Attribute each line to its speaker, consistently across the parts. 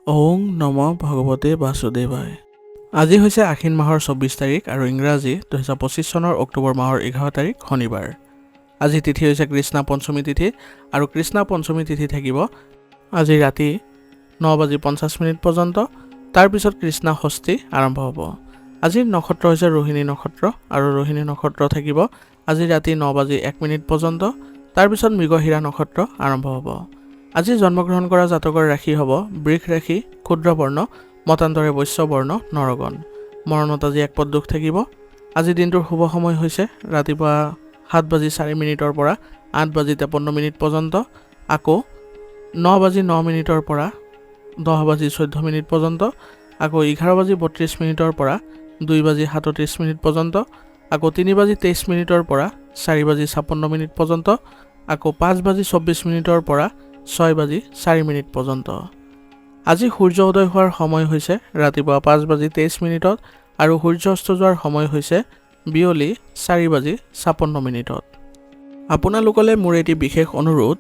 Speaker 1: ওং নম ভগৱতে বাসুদেৱায়। আজি হৈছে আশ্বিন মাহৰ 24 তাৰিখ আৰু ইংৰাজী 2025 চনৰ অক্টোবৰ মাহৰ 11 তাৰিখ শনিবাৰ। আজি তিথি হৈছে কৃষ্ণা পঞ্চমী তিথি আৰু কৃষ্ণা পঞ্চমী তিথি থাকিব আজি ৰাতি 9:50 পৰ্যন্ত। তাৰপিছত কৃষ্ণা ষষ্ঠী আৰম্ভ হ'ব। আজিৰ নক্ষত্ৰ হৈছে ৰোহিণী নক্ষত্ৰ আৰু ৰোহিণী নক্ষত্ৰ থাকিব আজি ৰাতি 9:01 পৰ্যন্ত। তাৰপিছত মৃগশিৰা নক্ষত্ৰ আৰম্ভ হ'ব। আজি জন্মগ্ৰহণ কৰা জাতকৰ ৰাশি হ'ব বৃষ ৰাশি, ক্ষুদ্ৰ বৰ্ণ, মতান্তৰে বৈশ্য বৰ্ণ, নৰগণ। মৰণত আজি এক পদ দুখ থাকিব। আজি দিনটোৰ শুভ সময় হৈছে ৰাতিপুৱা 7:04 পৰা 8:53 পৰ্যন্ত, আকৌ 9:09 পৰা 10:14 পৰ্যন্ত, আকৌ 11:32 পৰা 2:37 পৰ্যন্ত, আকৌ 3:23 পৰা 4:56 পৰ্যন্ত, আকৌ 5:24 পৰা 6:04 পৰ্যন্ত। আজি সূৰ্য উদয় হোৱাৰ সময় হৈছে ৰাতিপুৱা 5:23 আৰু সূৰ্য অস্ত যোৱাৰ সময় হৈছে বিয়লি 4:56। আপোনালোকলৈ মোৰ এটি বিশেষ অনুৰোধ,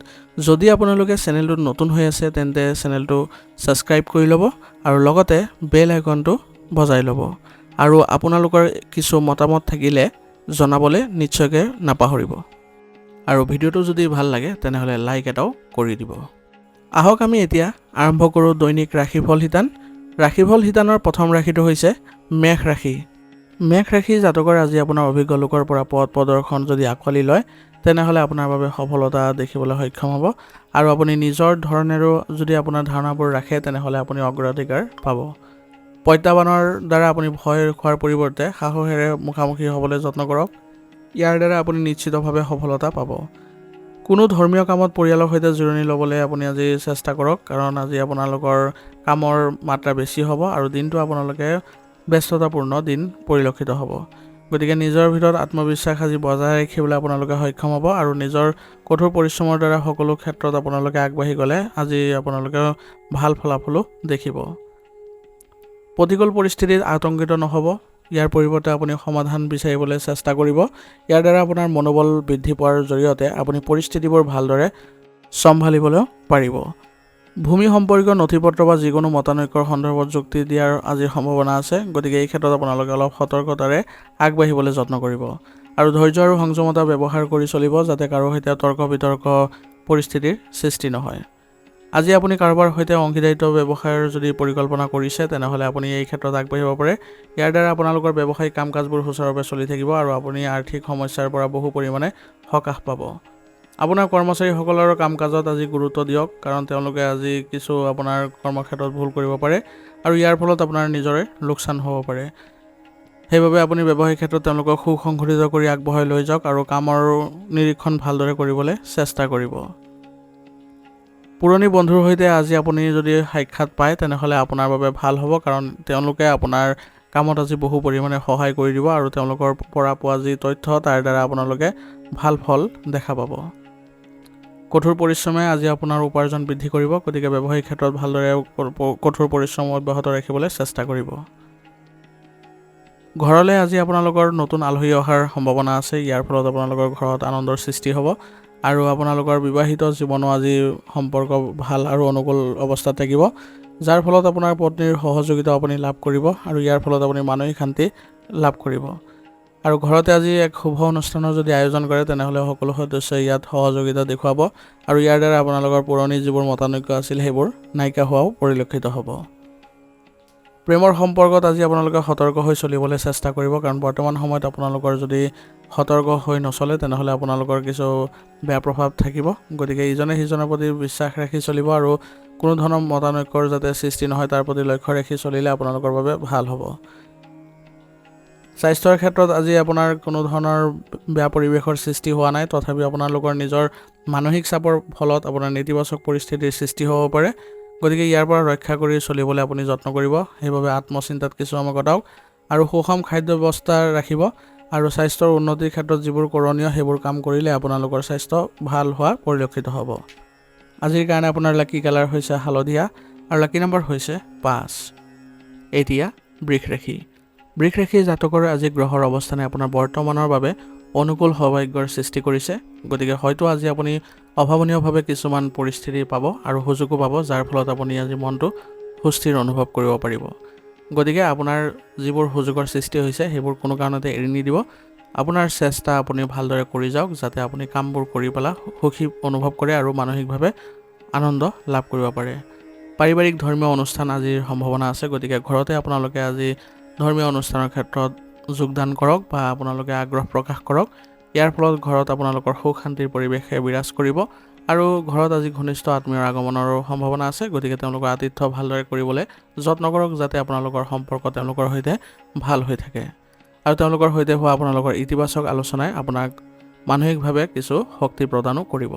Speaker 1: যদি আপোনালোকে চেনেলটোত নতুন হৈ আছে তেন্তে চেনেলটো ছাবস্ক্ৰাইব কৰি ল'ব আৰু লগতে বেল আইকনটো বজাই ল'ব আৰু আপোনালোকৰ কিছু মতামত থাকিলে জনাবলৈ নিশ্চয়কৈ নাপাহৰিব। আৰু ভিডিঅ'টো যদি ভাল লাগে তেনেহ'লে লাইক এটাও কৰি দিব। আহক আমি এতিয়া আৰম্ভ কৰোঁ দৈনিক ৰাশিফল শিতান। ৰাশিফল শিতানৰ প্ৰথম ৰাশিটো হৈছে মেষ ৰাশি। মেষ ৰাশি জাতকৰ আজি আপোনাৰ অভিজ্ঞ লোকৰ পৰা পথ প্ৰদৰ্শন যদি আঁকোৱালি লয় তেনেহ'লে আপোনাৰ বাবে সফলতা দেখিবলৈ সক্ষম হ'ব আৰু আপুনি নিজৰ ধৰণেৰো যদি আপোনাৰ ধাৰণাবোৰ ৰাখে তেনেহ'লে আপুনি অগ্ৰাধিকাৰ পাব। প্ৰত্যাহ্বানৰ দ্বাৰা আপুনি ভয় খোৱাৰ পৰিৱৰ্তে সাহসেৰে মুখামুখি হ'বলৈ যত্ন কৰক। ইয়াৰ দ্বাৰা আপুনি নিশ্চিতভাৱে সফলতা পাব। কোনো ধৰ্মীয় কামত পৰিয়ালৰ সৈতে জিৰণি ল'বলৈ আপুনি আজি চেষ্টা কৰক, কাৰণ আজি আপোনালোকৰ কামৰ মাত্ৰা বেছি হ'ব আৰু দিনটো আপোনালোকে ব্যস্ততাপূৰ্ণ দিন পৰিলক্ষিত হ'ব। গতিকে নিজৰ ভিতৰত আত্মবিশ্বাস আজি বজাই ৰাখিবলৈ আপোনালোকে সক্ষম হ'ব আৰু নিজৰ কঠোৰ পৰিশ্ৰমৰ দ্বাৰা সকলো ক্ষেত্ৰত আপোনালোকে আগবাঢ়ি গ'লে আজি আপোনালোকে ভাল ফলাফলো দেখিব। প্ৰতিকূল পৰিস্থিতিত আতংকিত নহ'ব। ইয়াৰ পৰিৱৰ্তে আপুনি সমাধান বিচাৰিবলৈ চেষ্টা কৰিব। ইয়াৰ দ্বাৰা আপোনাৰ মনোবল বৃদ্ধি পোৱাৰ জৰিয়তে আপুনি পৰিস্থিতিবোৰ ভালদৰে চম্ভালিবলৈ পাৰিব। ভূমি সম্পৰ্কীয় নথিপত্ৰ বা যিকোনো মতানৈক্যৰ সন্দৰ্ভত যুক্তি দিয়াৰ আজিৰ সম্ভাৱনা আছে। গতিকে এই ক্ষেত্ৰত আপোনালোকে অলপ সতৰ্কতাৰে আগবাঢ়িবলৈ যত্ন কৰিব আৰু ধৈৰ্য আৰু সংযমতা ব্যৱহাৰ কৰি চলিব যাতে কাৰো সৈতে তৰ্ক বিতৰ্ক পৰিস্থিতিৰ সৃষ্টি নহয়। আজি আপুনি কাৰোবাৰ সৈতে অংশীদাৰিত্ব ব্যৱসায়ৰ যদি পৰিকল্পনা কৰিছে তেনেহ'লে আপুনি এই ক্ষেত্ৰত আগবাঢ়িব পাৰে। ইয়াৰ দ্বাৰা আপোনালোকৰ ব্যৱসায়িক কাম কাজবোৰ সুচাৰুৰূপে চলি থাকিব আৰু আপুনি আৰ্থিক সমস্যাৰ পৰা বহু পৰিমাণে সকাহ পাব। আপোনাৰ কৰ্মচাৰীসকলৰ কাম কাজত আজি গুৰুত্ব দিয়ক, কাৰণ তেওঁলোকে আজি কিছু আপোনাৰ কৰ্মক্ষেত্ৰত ভুল কৰিব পাৰে আৰু ইয়াৰ ফলত আপোনাৰ নিজৰে লোকচান হ'ব পাৰে। সেইবাবে আপুনি ব্যৱসায়িক ক্ষেত্ৰত তেওঁলোকক সুসংগঠিত কৰি আগবঢ়াই লৈ যাওক আৰু কামৰ নিৰীক্ষণ ভালদৰে কৰিবলৈ চেষ্টা কৰিব। পুৰণি বন্ধুৰ সৈতে আজি আপুনি যদি সাক্ষাৎ পায় তেনেহ'লে আপোনাৰ বাবে ভাল হ'ব, কাৰণ তেওঁলোকে আপোনাৰ কামত আজি বহু পৰিমাণে সহায় কৰি দিব আৰু তেওঁলোকৰ পৰা পোৱা যি তথ্য তাৰ দ্বাৰা আপোনালোকে ভাল ফল দেখা পাব। কঠোৰ পৰিশ্ৰমে আজি আপোনাৰ উপাৰ্জন বৃদ্ধি কৰিব। গতিকে ব্যৱসায়িক ক্ষেত্ৰত ভালদৰে কঠোৰ পৰিশ্ৰম অব্যাহত ৰাখিবলৈ চেষ্টা কৰিব। ঘৰলৈ আজি আপোনালোকৰ নতুন আলহী অহাৰ সম্ভাৱনা আছে। ইয়াৰ ফলত আপোনালোকৰ ঘৰত আনন্দৰ সৃষ্টি হ'ব আৰু আপোনালোকৰ বিবাহিত জীৱনো আজি সম্পৰ্ক ভাল আৰু অনুকূল অৱস্থাত থাকিব, যাৰ ফলত আপোনাৰ পত্নীৰ সহযোগিতা আপুনি লাভ কৰিব আৰু ইয়াৰ ফলত আপুনি মানসিক শান্তি লাভ কৰিব। আৰু ঘৰতে আজি এক শুভ অনুষ্ঠানৰ যদি আয়োজন কৰে তেনেহ'লে সকলো সদস্যই ইয়াত সহযোগিতা দেখুৱাব আৰু ইয়াৰ দ্বাৰা আপোনালোকৰ পুৰণি যিবোৰ মতানৈক্য আছিল সেইবোৰ নাইকিয়া হোৱাও পৰিলক্ষিত হ'ব। প্ৰেমৰ সম্পৰ্কত আজি আপোনালোকে সতৰ্ক হৈ চলিবলৈ চেষ্টা কৰিব, কাৰণ বৰ্তমান সময়ত আপোনালোকৰ যদি সতৰ্ক হৈ নচলে তেনেহ'লে আপোনালোকৰ কিছু বেয়া প্ৰভাৱ থাকিব। গতিকে ইজনে সিজনৰ প্ৰতি বিশ্বাস ৰাখি চলিব আৰু কোনো ধৰণৰ মতানৈক্যৰ যাতে সৃষ্টি নহয় তাৰ প্ৰতি লক্ষ্য ৰাখি চলিলে আপোনালোকৰ বাবে ভাল হ'ব। স্বাস্থ্যৰ ক্ষেত্ৰত আজি আপোনাৰ কোনো ধৰণৰ বেয়া পৰিৱেশৰ সৃষ্টি হোৱা নাই, তথাপি আপোনালোকৰ নিজৰ মানসিক চাপৰ ফলত আপোনাৰ নেতিবাচক পৰিস্থিতিৰ সৃষ্টি হ'ব পাৰে। গতিকে ইয়াৰ পৰা ৰক্ষা কৰি চলিবলৈ আপুনি যত্ন কৰিব। সেইবাবে আত্মচিন্তাত কিছু সময় কটাওক আৰু সুষম খাদ্য ব্যৱস্থা ৰাখিব আৰু স্বাস্থ্যৰ উন্নতিৰ ক্ষেত্ৰত যিবোৰ কৰণীয় সেইবোৰ কাম কৰিলে আপোনালোকৰ স্বাস্থ্য ভাল হোৱা পৰিলক্ষিত হ'ব। আজিৰ কাৰণে আপোনাৰ লাকি কালাৰ হৈছে হালধীয়া আৰু লাকি নম্বৰ হৈছে 5। এতিয়া বৃষ ৰাশি। বৃষ ৰাশি জাতকৰ আজি গ্ৰহৰ অৱস্থানে আপোনাৰ বৰ্তমানৰ বাবে অনুকূল সৌভাগ্যৰ সৃষ্টি কৰিছে। গতিকে হয়তো আজি আপুনি অভাৱনীয়ভাৱে কিছুমান পৰিস্থিতি পাব আৰু সুযোগো পাব, যাৰ ফলত আপুনি আজি মনটো সুস্থিৰ অনুভৱ কৰিব পাৰিব। গতিকে আপোনাৰ যিবোৰ সুযোগৰ সৃষ্টি হৈছে সেইবোৰ কোনো কাৰণতে এৰি নিদিব। আপোনাৰ চেষ্টা আপুনি ভালদৰে কৰি যাওক যাতে আপুনি কামবোৰ কৰি পেলাই সুখী অনুভৱ কৰে আৰু মানসিকভাৱে আনন্দ লাভ কৰিব পাৰে। পাৰিবাৰিক ধৰ্মীয় অনুষ্ঠান আজিৰ সম্ভাৱনা আছে, গতিকে ঘৰতে আপোনালোকে আজি ধৰ্মীয় অনুষ্ঠানৰ ক্ষেত্ৰত যোগদান কৰক বা আপোনালোকে আগ্ৰহ প্ৰকাশ কৰক। ইয়াৰ ফলত ঘৰত আপোনালোকৰ সুখ শান্তিৰ পৰিৱেশে বিৰাজ কৰিব আৰু ঘৰত আজি ঘনিষ্ঠ আত্মীয়ৰ আগমনৰো সম্ভাৱনা আছে, গতিকে তেওঁলোকৰ আতিথ্য ভালদৰে কৰিবলৈ যত্ন কৰক যাতে আপোনালোকৰ সম্পৰ্ক তেওঁলোকৰ সৈতে ভাল হৈ থাকে আৰু তেওঁলোকৰ সৈতে হোৱা আপোনালোকৰ ইতিবাচক আলোচনাই আপোনাক মানসিকভাৱে কিছু শক্তি প্ৰদানো কৰিব।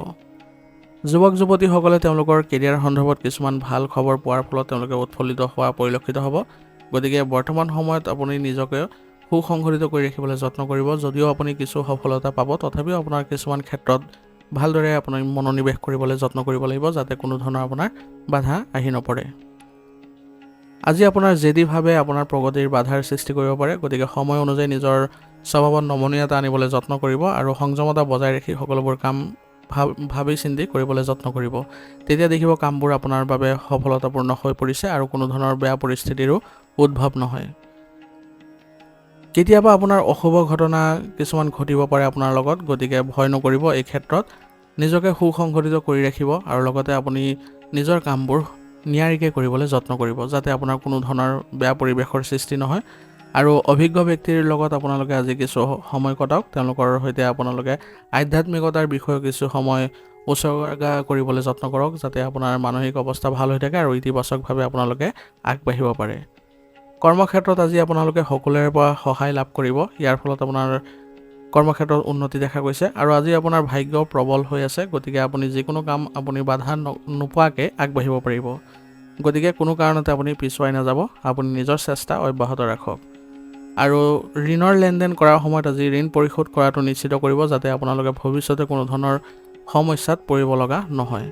Speaker 1: যুৱক যুৱতীসকলে তেওঁলোকৰ কেৰিয়াৰ সন্দৰ্ভত কিছুমান ভাল খবৰ পোৱাৰ ফলত তেওঁলোকে উৎফুল্লিত হোৱা পৰিলক্ষিত হ'ব। গতিকে বৰ্তমান সময়ত আপুনি নিজকে সুসংগঠিত কৰি ৰাখিবলৈ যত্ন কৰিব। যদিও আপুনি কিছু সফলতা পাব, তথাপিও আপোনাৰ কিছুমান ক্ষেত্ৰত ভালদৰে আপুনি মনোনিৱেশ কৰিবলৈ যত্ন কৰিব লাগিব যাতে কোনো ধৰণৰ আপোনাৰ বাধা আহি নপৰে। আজি আপোনাৰ জেদীভাৱে আপোনাৰ প্ৰগতিৰ বাধাৰ সৃষ্টি কৰিব পাৰে, গতিকে সময় অনুযায়ী নিজৰ স্বভাৱত নমনীয়তা আনিবলৈ যত্ন কৰিব আৰু সংযমতা বজাই ৰাখি সকলোবোৰ কাম ভাবি চিন্তি কৰিবলৈ যত্ন কৰিব। তেতিয়া দেখিব কামবোৰ আপোনাৰ বাবে সফলতাপূৰ্ণ হৈ পৰিছে আৰু কোনো ধৰণৰ বেয়া পৰিস্থিতিৰো উদ্ভৱ নহয়। কেতিয়াবা আপোনাৰ অশুভ ঘটনা কিছুমান ঘটিব পাৰে আপোনাৰ লগত, গতিকে ভয় নকৰিব। এই ক্ষেত্ৰত নিজকে সুসংগঠিত কৰি ৰাখিব আৰু লগতে আপুনি নিজৰ কামবোৰ নিয়াৰিকৈ কৰিবলৈ যত্ন কৰিব যাতে আপোনাৰ কোনো ধৰণৰ বেয়া পৰিৱেশৰ সৃষ্টি নহয়। আৰু অভিজ্ঞ ব্যক্তিৰ লগত আপোনালোকে আজি কিছু সময় কটাওক। তেওঁলোকৰ সৈতে আপোনালোকে আধ্যাত্মিকতাৰ বিষয়ে কিছু সময় উচৰ্গা কৰিবলৈ যত্ন কৰক যাতে আপোনাৰ মানসিক অৱস্থা ভাল হৈ থাকে আৰু ইতিবাচকভাৱে আপোনালোকে আগবাঢ়িব পাৰে। কৰ্মক্ষেত্ৰত আজি আপোনালোকে সকলোৰে পৰা সহায় লাভ কৰিব। ইয়াৰ ফলত আপোনাৰ কৰ্মক্ষেত্ৰত উন্নতি দেখা গৈছে আৰু আজি আপোনাৰ ভাগ্য প্ৰবল হৈ আছে, গতিকে আপুনি যিকোনো কাম আপুনি বাধা নোপোৱাকৈ আগবাঢ়িব পাৰিব। গতিকে কোনো কাৰণতে আপুনি পিছুৱাই নাযাব, আপুনি নিজৰ চেষ্টা অব্যাহত ৰাখক। আৰু ঋণৰ লেনদেন কৰাৰ সময়ত আজি ঋণ পৰিশোধ কৰাটো নিশ্চিত কৰিব যাতে আপোনালোকে ভৱিষ্যতে কোনো ধৰণৰ সমস্যাত পৰিব লগা নহয়।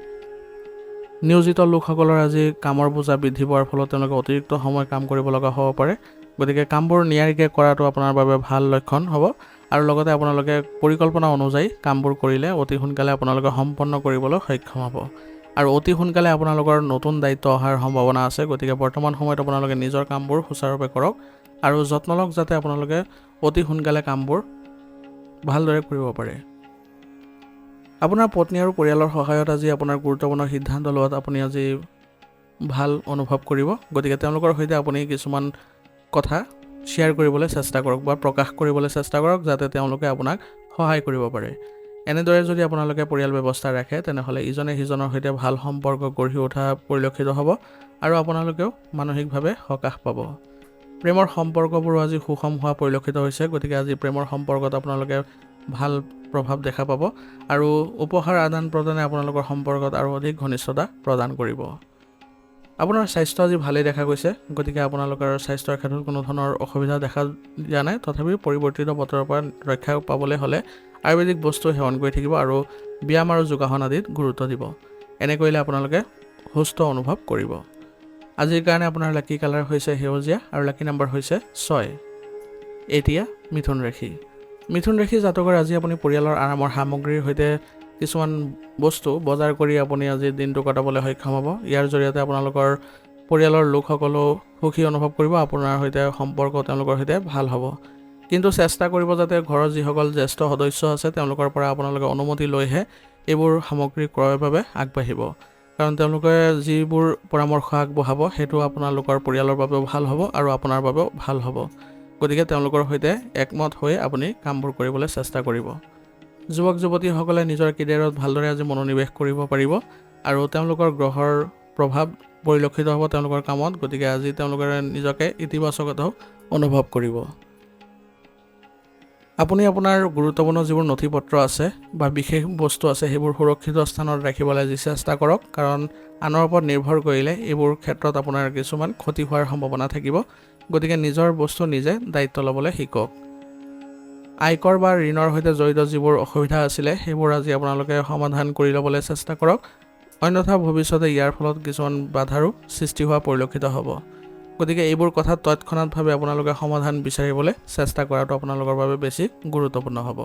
Speaker 1: নিয়োজিত লোকসকলৰ আজি কামৰ বোজা বৃদ্ধি পোৱাৰ ফলত তেওঁলোকে অতিৰিক্ত সময় কাম কৰিব লগা হ'ব পাৰে, গতিকে কামবোৰ নিয়াৰিকৈ কৰাটো আপোনাৰ বাবে ভাল লক্ষণ হ'ব আৰু লগতে আপোনালোকে পৰিকল্পনা অনুযায়ী কামবোৰ কৰিলে অতি সোনকালে আপোনালোকে সম্পন্ন কৰিবলৈ সক্ষম হ'ব আৰু অতি সোনকালে আপোনালোকৰ নতুন দায়িত্ব অহাৰ সম্ভাৱনা আছে। গতিকে বৰ্তমান সময়ত আপোনালোকে নিজৰ কামবোৰ সুচাৰুৰূপে কৰক আৰু যত্ন লওক যাতে আপোনালোকে অতি সোনকালে কামবোৰ ভালদৰে কৰিব পাৰে। আপোনাৰ পত্নী আৰু পৰিয়ালৰ সহায়ত আজি আপোনাৰ গুৰুত্বপূৰ্ণ সিদ্ধান্ত লোৱাত আপুনি আজি ভাল অনুভৱ কৰিব, গতিকে তেওঁলোকৰ সৈতে আপুনি কিছুমান কথা শ্বেয়াৰ কৰিবলৈ চেষ্টা কৰক বা প্ৰকাশ কৰিবলৈ চেষ্টা কৰক যাতে তেওঁলোকে আপোনাক সহায় কৰিব পাৰে। এনেদৰে যদি আপোনালোকে পৰিয়াল ব্যৱস্থা ৰাখে তেনেহ'লে ইজনে সিজনৰ সৈতে ভাল সম্পৰ্ক গঢ়ি উঠা পৰিলক্ষিত হ'ব আৰু আপোনালোকেও মানসিকভাৱে সকাহ পাব। প্ৰেমৰ সম্পৰ্কবোৰো আজি সুষম হোৱা পৰিলক্ষিত হৈছে, গতিকে আজি প্ৰেমৰ সম্পৰ্কত আপোনালোকে ভাল প্ৰভাৱ দেখা পাব আৰু উপহাৰ আদান প্ৰদানে আপোনালোকৰ সম্পৰ্কত আৰু অধিক ঘনিষ্ঠতা প্ৰদান কৰিব। আপোনাৰ স্বাস্থ্য আজি ভালেই দেখা গৈছে, গতিকে আপোনালোকৰ স্বাস্থ্যৰ ক্ষেত্ৰত কোনো ধৰণৰ অসুবিধা দেখা দিয়া নাই। তথাপিও পৰিৱৰ্তিত বতৰৰ পৰা ৰক্ষা পাবলৈ হ'লে আয়ুৰ্বেদিক বস্তু সেৱন কৰি থাকিব আৰু ব্যায়াম আৰু যোগাসন আদিত গুৰুত্ব দিব। এনে কৰিলে আপোনালোকে সুস্থ অনুভৱ কৰিব। আজিৰ কাৰণে আপোনাৰ লাকি কালাৰ হৈছে সেউজীয়া আৰু লাকি নম্বৰ হৈছে 6। এতিয়া মিথুন ৰাশি। মিথুন ৰাশি জাতকৰ আজি আপুনি পৰিয়ালৰ আৰামৰ সামগ্ৰীৰ সৈতে কিছুমান বস্তু বজাৰ কৰি আপুনি আজি দিনটো কটাবলৈ সক্ষম হ'ব। ইয়াৰ জৰিয়তে আপোনালোকৰ পৰিয়ালৰ লোকসকলেও সুখী অনুভৱ কৰিব, আপোনাৰ সৈতে সম্পৰ্ক তেওঁলোকৰ সৈতে ভাল হ'ব। কিন্তু চেষ্টা কৰিব যাতে ঘৰৰ যিসকল জ্যেষ্ঠ সদস্য আছে তেওঁলোকৰ পৰা আপোনালোকে অনুমতি লৈহে এইবোৰ সামগ্ৰী ক্ৰয়ৰ বাবে আগবাঢ়িব, কাৰণ তেওঁলোকে যিবোৰ পৰামৰ্শ আগবঢ়াব সেইটো আপোনালোকৰ পৰিয়ালৰ বাবেও ভাল হ'ব আৰু আপোনাৰ বাবেও ভাল হ'ব। গতিকে তেওঁলোকৰ সৈতে একমত হৈ আপুনি কামবোৰ কৰিবলৈ চেষ্টা কৰিব। যুৱক যুৱতীসকলে নিজৰ কেৰিয়াৰত ভালদৰে আজি মনোনিৱেশ কৰিব পাৰিব আৰু তেওঁলোকৰ গ্ৰহৰ প্ৰভাৱ পৰিলক্ষিত হ'ব তেওঁলোকৰ কামত, গতিকে আজি তেওঁলোকে নিজকে ইতিবাচকতাও অনুভৱ কৰিব। আপুনি আপোনাৰ গুৰুত্বপূৰ্ণ যিবোৰ নথি পত্ৰ আছে বা বিশেষ বস্তু আছে সেইবোৰ সুৰক্ষিত স্থানত ৰাখিবলৈ আজি চেষ্টা কৰক, কাৰণ আনৰ ওপৰত নিৰ্ভৰ কৰিলে এইবোৰ ক্ষেত্ৰত আপোনাৰ কিছুমান ক্ষতি হোৱাৰ সম্ভাৱনা থাকিব। গতিকে নিজৰ বস্তু নিজে দায়িত্ব ল'বলৈ শিকক। আয়কৰ বা ঋণৰ সৈতে জড়িত যিবোৰ অসুবিধা আছিলে সেইবোৰ আজি আপোনালোকে সমাধান কৰি ল'বলৈ চেষ্টা কৰক, অন্যথা ভৱিষ্যতে ইয়াৰ ফলত কিছুমান বাধাৰো সৃষ্টি হোৱা পৰিলক্ষিত হ'ব। গতিকে এইবোৰ কথাত তৎক্ষণাৎভাৱে আপোনালোকে সমাধান বিচাৰিবলৈ চেষ্টা কৰাটো আপোনালোকৰ বাবে বেছি গুৰুত্বপূৰ্ণ হ'ব।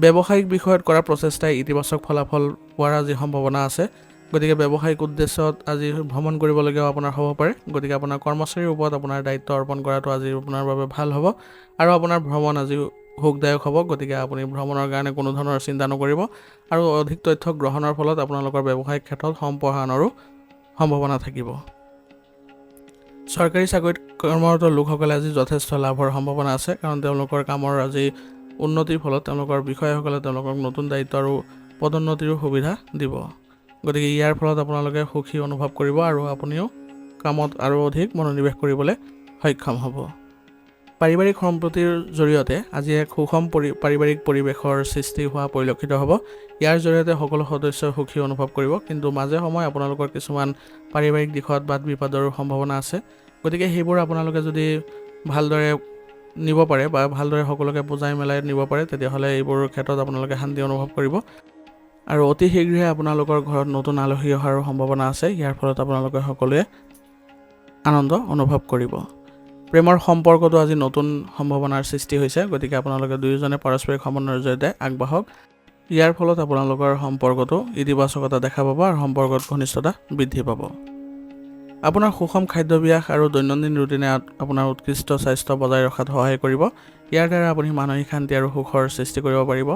Speaker 1: ব্যৱসায়িক বিষয়ত কৰা প্ৰচেষ্টাই ইতিবাচক ফলাফল পোৱাৰ আজি সম্ভাৱনা আছে। গতিকে ব্যৱসায়িক উদ্দেশ্যত আজি ভ্ৰমণ কৰিবলগীয়াও আপোনাৰ হ'ব পাৰে। গতিকে আপোনাৰ কৰ্মচাৰীৰ ওপৰত আপোনাৰ দায়িত্ব অৰ্পণ কৰাটো আজি আপোনাৰ বাবে ভাল হ'ব আৰু আপোনাৰ ভ্ৰমণ আজি সুখদায়ক হ'ব। গতিকে আপুনি ভ্ৰমণৰ কাৰণে কোনো ধৰণৰ চিন্তা নকৰিব আৰু অধিক তথ্য গ্ৰহণৰ ফলত আপোনালোকৰ ব্যৱসায়িক ক্ষেত্ৰত সম্প্ৰসাৰণৰো সম্ভাৱনা থাকিব। চৰকাৰী চাকৰিত কৰ্মৰত লোকসকলে আজি যথেষ্ট লাভৰ সম্ভাৱনা আছে, কাৰণ তেওঁলোকৰ কামৰ আজি উন্নতিৰ ফলত তেওঁলোকৰ বিষয়াসকলে তেওঁলোকক নতুন দায়িত্ব আৰু পদোন্নতিৰো সুবিধা দিব। গতিকে ইয়াৰ ফলত আপোনালোকে সুখী অনুভৱ কৰিব আৰু আপুনিও কামত আৰু অধিক মনোনিৱেশ কৰিবলৈ সক্ষম হ'ব। পাৰিবাৰিক সম্প্ৰীতিৰ জৰিয়তে আজি এক সুষম পাৰিবাৰিক পৰিৱেশৰ সৃষ্টি হোৱা পৰিলক্ষিত হ'ব। ইয়াৰ জৰিয়তে সকলো সদস্যই সুখী অনুভৱ কৰিব, কিন্তু মাজে সময়ে আপোনালোকৰ কিছুমান পাৰিবাৰিক দিশত বাদ বিবাদৰো সম্ভাৱনা আছে। গতিকে সেইবোৰ আপোনালোকে যদি ভালদৰে নিব পাৰে বা ভালদৰে সকলোকে বুজাই মেলাই নিব পাৰে, তেতিয়াহ'লে এইবোৰ ক্ষেত্ৰত আপোনালোকে শান্তি অনুভৱ কৰিব আৰু অতি শীঘ্ৰে আপোনালোকৰ ঘৰত নতুন আলহী অহাৰো সম্ভাৱনা আছে। ইয়াৰ ফলত আপোনালোকে সকলোৱে আনন্দ অনুভৱ কৰিব। প্ৰেমৰ সম্পৰ্কটো আজি নতুন সম্ভাৱনাৰ সৃষ্টি হৈছে। গতিকে আপোনালোকে দুয়োজনে পাৰস্পৰিক সমন্বয়ৰ জৰিয়তে আগবাঢ়ক। ইয়াৰ ফলত আপোনালোকৰ সম্পৰ্কটো ইতিবাচকতা দেখা পাব আৰু সম্পৰ্কত ঘনিষ্ঠতা বৃদ্ধি পাব। আপোনাৰ সুষম খাদ্যাভ্যাস আৰু দৈনন্দিন ৰুটিনে আপোনাৰ উৎকৃষ্ট স্বাস্থ্য বজাই ৰখাত সহায় কৰিব। ইয়াৰ দ্বাৰা আপুনি মানসিক শান্তি আৰু সুখৰ সৃষ্টি কৰিব পাৰিব।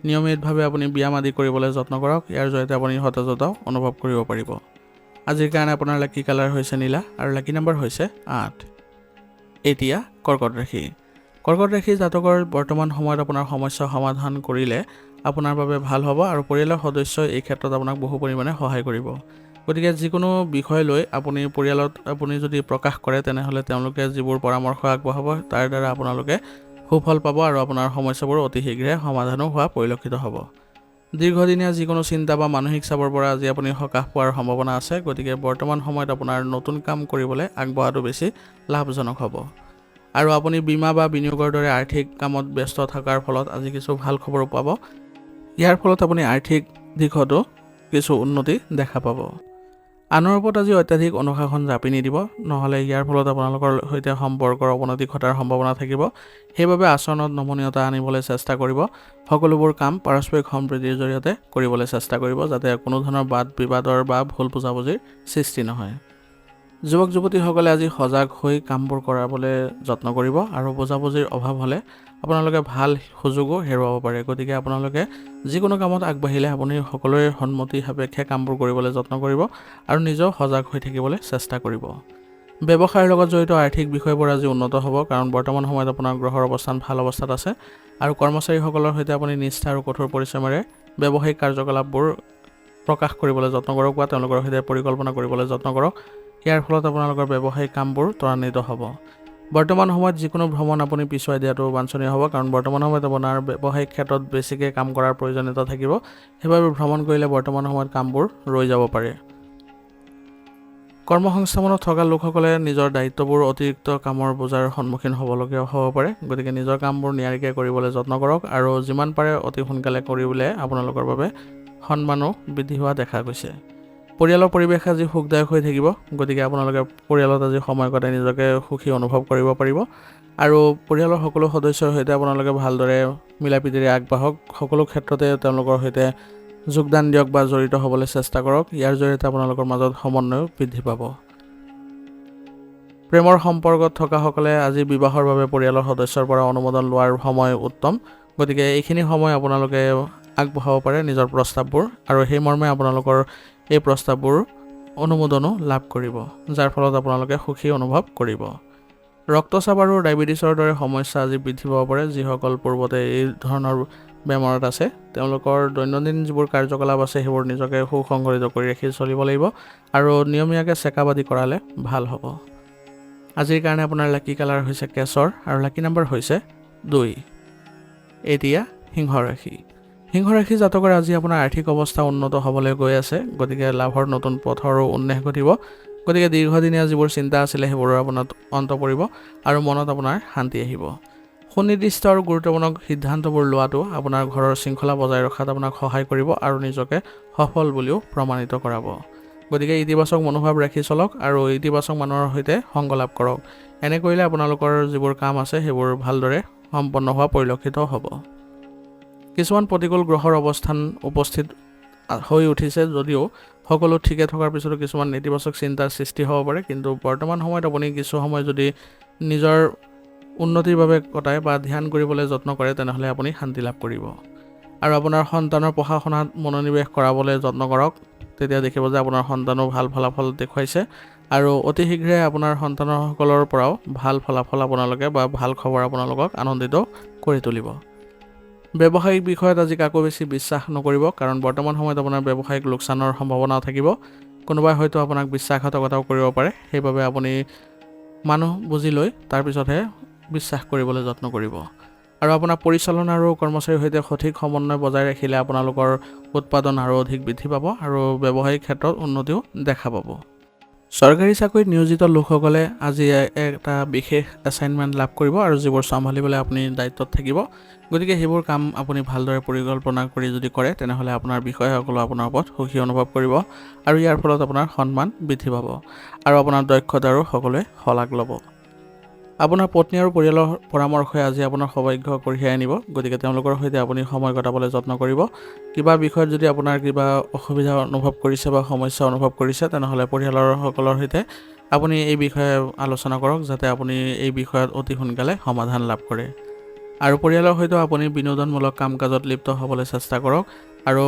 Speaker 1: নিয়মিতভাৱে আপুনি ব্যায়াম আদি কৰিবলৈ যত্ন কৰক। ইয়াৰ জৰিয়তে আপুনি সতেজতাও অনুভৱ কৰিব পাৰিব। আজিৰ কাৰণে আপোনাৰ লাকি কালাৰ হৈছে নীলা আৰু লাকি নম্বৰ হৈছে 8। এতিয়া কৰ্কট ৰাশি। কৰ্কট ৰাশি জাতকৰ বৰ্তমান সময়ত আপোনাৰ সমস্যা সমাধান কৰিলে আপোনাৰ বাবে ভাল হ'ব আৰু পৰিয়ালৰ সদস্যই এই ক্ষেত্ৰত আপোনাক বহু পৰিমাণে সহায় কৰিব। গতিকে যিকোনো বিষয় লৈ আপুনি পৰিয়ালত আপুনি যদি প্ৰকাশ কৰে, তেনেহ'লে তেওঁলোকে যিবোৰ পৰামৰ্শ আগবঢ়াব তাৰ দ্বাৰা আপোনালোকে সুফল পাব আৰু আপোনাৰ সমস্যাবোৰ অতি শীঘ্ৰে সমাধানো হোৱা পৰিলক্ষিত হ'ব। দীৰ্ঘদিনীয়া যিকোনো চিন্তা বা মানসিক চাপৰ পৰা আজি আপুনি সকাহ পোৱাৰ সম্ভাৱনা আছে। গতিকে বৰ্তমান সময়ত আপোনাৰ নতুন কাম কৰিবলৈ আগবঢ়াটো বেছি লাভজনক হ'ব আৰু আপুনি বীমা বা বিনিয়োগৰ দৰে আৰ্থিক কামত ব্যস্ত থকাৰ ফলত আজি কিছু ভাল খবৰো পাব। ইয়াৰ ফলত আপুনি আৰ্থিক দিশতো কিছু উন্নতি দেখা পাব। আনৰ ওপৰত আজি অত্যাধিক অনুশাসন জাপি নিদিব, নহ'লে ইয়াৰ ফলত আপোনালোকৰ সৈতে সম্পৰ্কৰ অৱনতি ঘটাৰ সম্ভাৱনা থাকিব। সেইবাবে আচৰণত নমনীয়তা আনিবলৈ চেষ্টা কৰিব। সকলোবোৰ কাম পাৰস্পৰিক সম্প্ৰীতিৰ জৰিয়তে কৰিবলৈ চেষ্টা কৰিব, যাতে কোনো ধৰণৰ বাদ বিবাদৰ বা ভুল বুজাবুজিৰ সৃষ্টি নহয়। যুৱক যুৱতীসকলে আজি সজাগ হৈ কামবোৰ কৰাবলৈ যত্ন কৰিব আৰু বুজাবুজিৰ অভাৱ হ'লে আপোনালোকে ভাল সুযোগো হেৰুৱাব পাৰে। গতিকে আপোনালোকে যিকোনো কামত আগবাঢ়িলে আপুনি সকলোৰে সন্মতি সাপেক্ষে কামবোৰ কৰিবলৈ যত্ন কৰিব আৰু নিজেও সজাগ হৈ থাকিবলৈ চেষ্টা কৰিব। ব্যৱসায়ৰ লগত জড়িত আৰ্থিক বিষয়বোৰ আজি উন্নত হ'ব, কাৰণ বৰ্তমান সময়ত আপোনাৰ গ্ৰহৰ অৱস্থান ভাল অৱস্থাত আছে আৰু কৰ্মচাৰীসকলৰ সৈতে আপুনি নিষ্ঠা আৰু কঠোৰ পৰিশ্ৰমেৰে ব্যৱসায়িক কাৰ্যকলাপবোৰ প্ৰকাশ কৰিবলৈ যত্ন কৰক বা তেওঁলোকৰ সৈতে পৰিকল্পনা কৰিবলৈ যত্ন কৰক। ইয়াৰ ফলত আপোনালোকৰ ব্যৱসায়িক কামবোৰ ত্বৰান্বিত হ'ব। বৰ্তমান সময়ত যিকোনো ভ্ৰমণ আপুনি পিছুৱাই দিয়াটো বাঞ্ছনীয় হ'ব, কাৰণ বৰ্তমান সময়ত আপোনাৰ ব্যৱসায়িক ক্ষেত্ৰত বেছিকৈ কাম কৰাৰ প্ৰয়োজনীয়তা থাকিব। সেইবাবে ভ্ৰমণ কৰিলে বৰ্তমান সময়ত কামবোৰ ৰৈ যাব পাৰে। কৰ্মসংস্থাপনত থকা লোকসকলে নিজৰ দায়িত্ববোৰ অতিৰিক্ত কামৰ বোজাৰ সন্মুখীন হ'বলগীয়া হ'ব পাৰে। গতিকে নিজৰ কামবোৰ নিয়াৰিকৈ কৰিবলৈ যত্ন কৰক আৰু যিমান পাৰে অতি সোনকালে কৰিবলৈ আপোনালোকৰ বাবে সন্মানো বৃদ্ধি হোৱা দেখা গৈছে। পৰিয়ালৰ পৰিৱেশ আজি সুখদায়ক হৈ থাকিব। গতিকে আপোনালোকে পৰিয়ালত আজি সময় কটাই নিজকে সুখী অনুভৱ কৰিব পাৰিব আৰু পৰিয়ালৰ সকলো সদস্যৰ সৈতে আপোনালোকে ভালদৰে মিলা প্ৰীতিৰে আগবাঢ়ক। সকলো ক্ষেত্ৰতে তেওঁলোকৰ সৈতে যোগদান দিয়ক বা জড়িত হ'বলৈ চেষ্টা কৰক। ইয়াৰ জৰিয়তে আপোনালোকৰ মাজত সমন্বয় বৃদ্ধি পাব। প্ৰেমৰ সম্পৰ্কত থকাসকলে আজি বিবাহৰ বাবে পৰিয়ালৰ সদস্যৰ পৰা অনুমোদন লোৱাৰ সময় উত্তম। গতিকে এইখিনি সময় আপোনালোকে আগবঢ়াব পাৰে নিজৰ প্ৰস্তাৱবোৰ আৰু সেই মৰ্মে আপোনালোকৰ এই প্ৰস্তাৱবোৰ অনুমোদনো লাভ কৰিব, যাৰ ফলত আপোনালোকে সুখী অনুভৱ কৰিব। ৰক্তচাপ আৰু ডায়েবেটিছৰ দৰে সমস্যা আজি বৃদ্ধি পাব পাৰে। যিসকল পূৰ্বতে এই ধৰণৰ বেমাৰত আছে, তেওঁলোকৰ দৈনন্দিন যিবোৰ কাৰ্যকলাপ আছে সেইবোৰ নিজকে সুসংগঠিত কৰি ৰাখি চলিব লাগিব আৰু নিয়মীয়াকৈ চেকআপ আদি কৰালে ভাল হ'ব। আজিৰ কাৰণে আপোনাৰ লাকি কালাৰ হৈছে কেশৰ আৰু লাকি নম্বৰ হৈছে 2। এতিয়া সিংহ ৰাশি। সিংহ ৰাশি জাতকৰ আজি আপোনাৰ আৰ্থিক অৱস্থা উন্নত হ'বলৈ গৈ আছে। গতিকে লাভৰ নতুন পথৰো উন্মেষ ঘটিব। গতিকে দীৰ্ঘদিনীয়া যিবোৰ চিন্তা আছিলে সেইবোৰৰ আপোনাৰ অন্ত পৰিব আৰু মনত আপোনাৰ শান্তি আহিব। সুনিৰ্দিষ্ট আৰু গুৰুত্বপূৰ্ণ সিদ্ধান্তবোৰ লোৱাটো আপোনাৰ ঘৰৰ শৃংখলা বজাই ৰখাত আপোনাক সহায় কৰিব আৰু নিজকে সফল বুলিও প্ৰমাণিত কৰাব। গতিকে ইতিবাচক মনোভাৱ ৰাখি চলক আৰু ইতিবাচক মানুহৰ সৈতে সংগ লাভ কৰক। এনে কৰিলে আপোনালোকৰ যিবোৰ কাম আছে সেইবোৰ ভালদৰে সম্পন্ন হোৱা পৰিলক্ষিত হ'ব। কিছুমান প্ৰতিকূল গ্ৰহৰ অৱস্থান উপস্থিত হৈ উঠিছে যদিও সকলো ঠিকে থকাৰ পিছতো কিছুমান নেতিবাচক চিন্তাৰ সৃষ্টি হ'ব পাৰে, কিন্তু বৰ্তমান সময়ত আপুনি কিছু সময় যদি নিজৰ উন্নতিৰ বাবে কটায় বা ধ্যান কৰিবলৈ যত্ন কৰে তেনেহ'লে আপুনি শান্তি লাভ কৰিব। আৰু আপোনাৰ সন্তানৰ পঢ়া শুনাত মনোনিৱেশ কৰাবলৈ যত্ন কৰক, তেতিয়া দেখিব যে আপোনাৰ সন্তানো ভাল ফলাফল দেখুৱাইছে আৰু অতি শীঘ্ৰে আপোনাৰ সন্তানসকলৰ পৰাও ভাল ফলাফল আপোনালোকে বা ভাল খবৰ আপোনালোকক আনন্দিত কৰি তুলিব। ব্যৱসায়িক বিষয়ত আজি কাকো বেছি বিশ্বাস নকৰিব, কাৰণ বৰ্তমান সময়ত আপোনাৰ ব্যৱসায়িক লোকচানৰ সম্ভাৱনাও থাকিব। কোনোবাই হয়তো আপোনাক বিশ্বাসঘাতকতাও কৰিব পাৰে, সেইবাবে আপুনি মানুহ বুজি লৈ তাৰপিছতহে বিশ্বাস কৰিবলৈ যত্ন কৰিব। আৰু আপোনাৰ পৰিচালনা আৰু কৰ্মচাৰীৰ সৈতে সঠিক সমন্বয় বজাই ৰাখিলে আপোনালোকৰ উৎপাদন আৰু অধিক বৃদ্ধি পাব আৰু ব্যৱসায়িক ক্ষেত্ৰত উন্নতিও দেখা পাব। চৰকাৰী চাকৰিত নিয়োজিত লোকসকলে আজি এটা বিশেষ এছাইনমেণ্ট লাভ কৰিব আৰু যিবোৰ চম্ভালিবলৈ আপুনি দায়িত্বত থাকিব। গতিকে সেইবোৰ কাম আপুনি ভালদৰে পৰিকল্পনা কৰি যদি কৰে তেনেহ'লে আপোনাৰ বিষয়াসকলে আপোনাৰ ওপৰত সুখী অনুভৱ কৰিব আৰু ইয়াৰ ফলত আপোনাৰ সন্মান বৃদ্ধি পাব আৰু আপোনাৰ দক্ষতাৰো সকলোৱে শলাগ ল'ব। আপোনাৰ পত্নী আৰু পৰিয়ালৰ পৰামৰ্শই আজি আপোনাৰ সৌভাগ্য কঢ়িয়াই আনিব, গতিকে তেওঁলোকৰ সৈতে আপুনি সময় কটাবলৈ যত্ন কৰিব। কিবা বিষয়ত যদি আপোনাৰ কিবা অসুবিধা অনুভৱ কৰিছে বা সমস্যা অনুভৱ কৰিছে তেনেহ'লে পৰিয়ালৰ সকলৰ সৈতে আপুনি এই বিষয়ে আলোচনা কৰক, যাতে আপুনি এই বিষয়ত অতি সোনকালে সমাধান লাভ কৰে। আৰু পৰিয়ালৰ সৈতে আপুনি বিনোদনমূলক কাম কাজত লিপ্ত হ'বলৈ চেষ্টা কৰক আৰু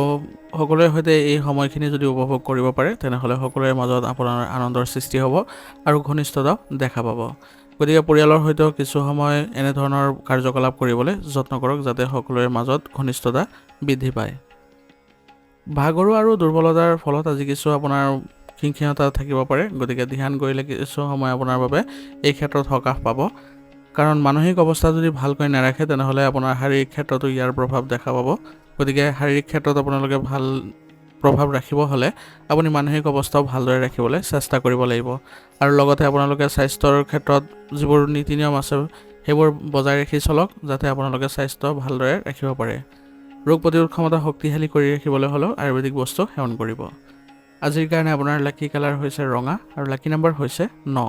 Speaker 1: সকলোৰে সৈতে এই সময়খিনি যদি উপভোগ কৰিব পাৰে তেনেহ'লে সকলোৰে মাজত আপোনাৰ আনন্দৰ সৃষ্টি হ'ব আৰু ঘনিষ্ঠতা দেখা পাব। গতিকে পৰিয়ালৰ সৈতেও কিছু সময় এনেধৰণৰ কাৰ্যকলাপ কৰিবলৈ যত্ন কৰক, যাতে সকলোৰে মাজত ঘনিষ্ঠতা বৃদ্ধি পায়। ভাগৰু আৰু দুৰ্বলতাৰ ফলত আজি কিছু আপোনাৰ খিংখিঙতা থাকিব পাৰে, গতিকে ধ্যান কৰিলে কিছু সময় আপোনাৰ বাবে এই ক্ষেত্ৰত সকাহ পাব। কাৰণ মানসিক অৱস্থা যদি ভালকৈ নাৰাখে তেনেহ'লে আপোনাৰ শাৰীৰিক ক্ষেত্ৰতো ইয়াৰ প্ৰভাৱ দেখা পাব। গতিকে শাৰীৰিক ক্ষেত্ৰত আপোনালোকে ভাল প্ৰভাৱ ৰাখিব হ'লে আপুনি মানসিক অৱস্থাও ভালদৰে ৰাখিবলৈ চেষ্টা কৰিব লাগিব। আৰু লগতে আপোনালোকে স্বাস্থ্যৰ ক্ষেত্ৰত যিবোৰ নীতি নিয়ম আছে সেইবোৰ বজাই ৰাখি চলক, যাতে আপোনালোকে স্বাস্থ্য ভালদৰে ৰাখিব পাৰে। ৰোগ প্ৰতিৰোধ ক্ষমতা শক্তিশালী কৰি ৰাখিবলৈ হ'লেও আয়ুৰ্বেদিক বস্তু সেৱন কৰিব। আজিৰ কাৰণে আপোনাৰ লাকি কালাৰ হৈছে ৰঙা আৰু লাকি নম্বৰ হৈছে 9।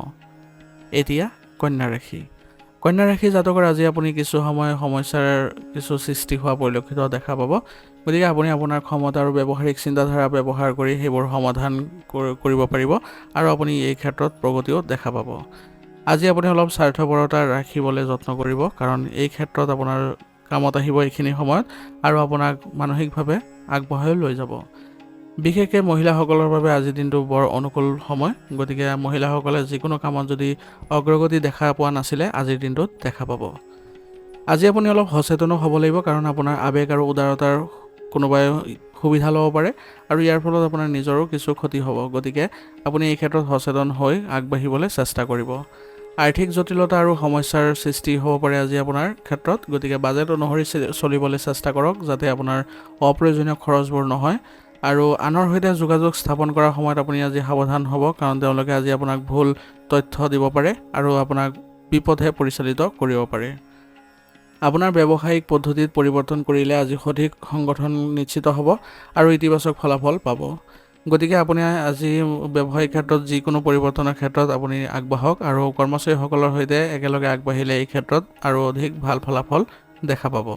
Speaker 1: এতিয়া কন্যা ৰাশি। কন্যা ৰাশি জাতকৰ আজি আপুনি কিছু সময় সমস্যাৰ কিছু সৃষ্টি হোৱা পৰিলক্ষিত দেখা পাব। গতিকে আপুনি আপোনাৰ ক্ষমতা আৰু ব্যৱহাৰিক চিন্তাধাৰা ব্যৱহাৰ কৰি সেইবোৰ সমাধান কৰিব পাৰিব আৰু আপুনি এই ক্ষেত্ৰত প্ৰগতিও দেখা পাব। আজি আপুনি অলপ স্বাৰ্থপৰতা ৰাখিবলৈ যত্ন কৰিব, কাৰণ এই ক্ষেত্ৰত আপোনাৰ কামত আহিব এইখিনি সময়ত আৰু আপোনাক মানসিকভাৱে আগবঢ়াই লৈ যাব। বিশেষকৈ মহিলাসকলৰ বাবে আজিৰ দিনটো বৰ অনুকূল সময়, গতিকে মহিলাসকলে যিকোনো কামত যদি অগ্ৰগতি দেখা পোৱা নাছিলে আজিৰ দিনটোত দেখা পাব। আজি আপুনি অলপ সচেতনো হ'ব লাগিব, কাৰণ আপোনাৰ আৱেগ আৰু উদাৰতাৰ কোনোবাই সুবিধা ল'ব পাৰে আৰু ইয়াৰ ফলত আপোনাৰ নিজৰো কিছু ক্ষতি হ'ব। গতিকে আপুনি এই ক্ষেত্ৰত সচেতন হৈ আগবাঢ়িবলৈ চেষ্টা কৰিব। আৰ্থিক জটিলতা আৰু সমস্যাৰ সৃষ্টি হ'ব পাৰে আজি আপোনাৰ ক্ষেত্ৰত, গতিকে বাজেট অনুসৰি চলিবলৈ চেষ্টা কৰক, যাতে আপোনাৰ অপ্ৰয়োজনীয় খৰচবোৰ নহয়। আৰু আনৰ সৈতে যোগাযোগ স্থাপন কৰাৰ সময়ত আপুনি আজি সাৱধান হ'ব, কাৰণ তেওঁলোকে আজি আপোনাক ভুল তথ্য দিব পাৰে আৰু আপোনাক বিপথে পৰিচালিত কৰিব পাৰে। আপোনাৰ ব্যৱসায়িক পদ্ধতিত পৰিৱৰ্তন কৰিলে আজি সঠিক সংগঠন নিশ্চিত হ'ব আৰু ইতিবাচক ফলাফল পাব। গতিকে আপুনি আজি ব্যৱসায়িক ক্ষেত্ৰত যিকোনো পৰিৱৰ্তনৰ ক্ষেত্ৰত আপুনি আগবাঢ়ক আৰু কৰ্মচাৰীসকলৰ সৈতে একেলগে আগবাঢ়িলে এই ক্ষেত্ৰত আৰু অধিক ভাল ফলাফল দেখা পাব।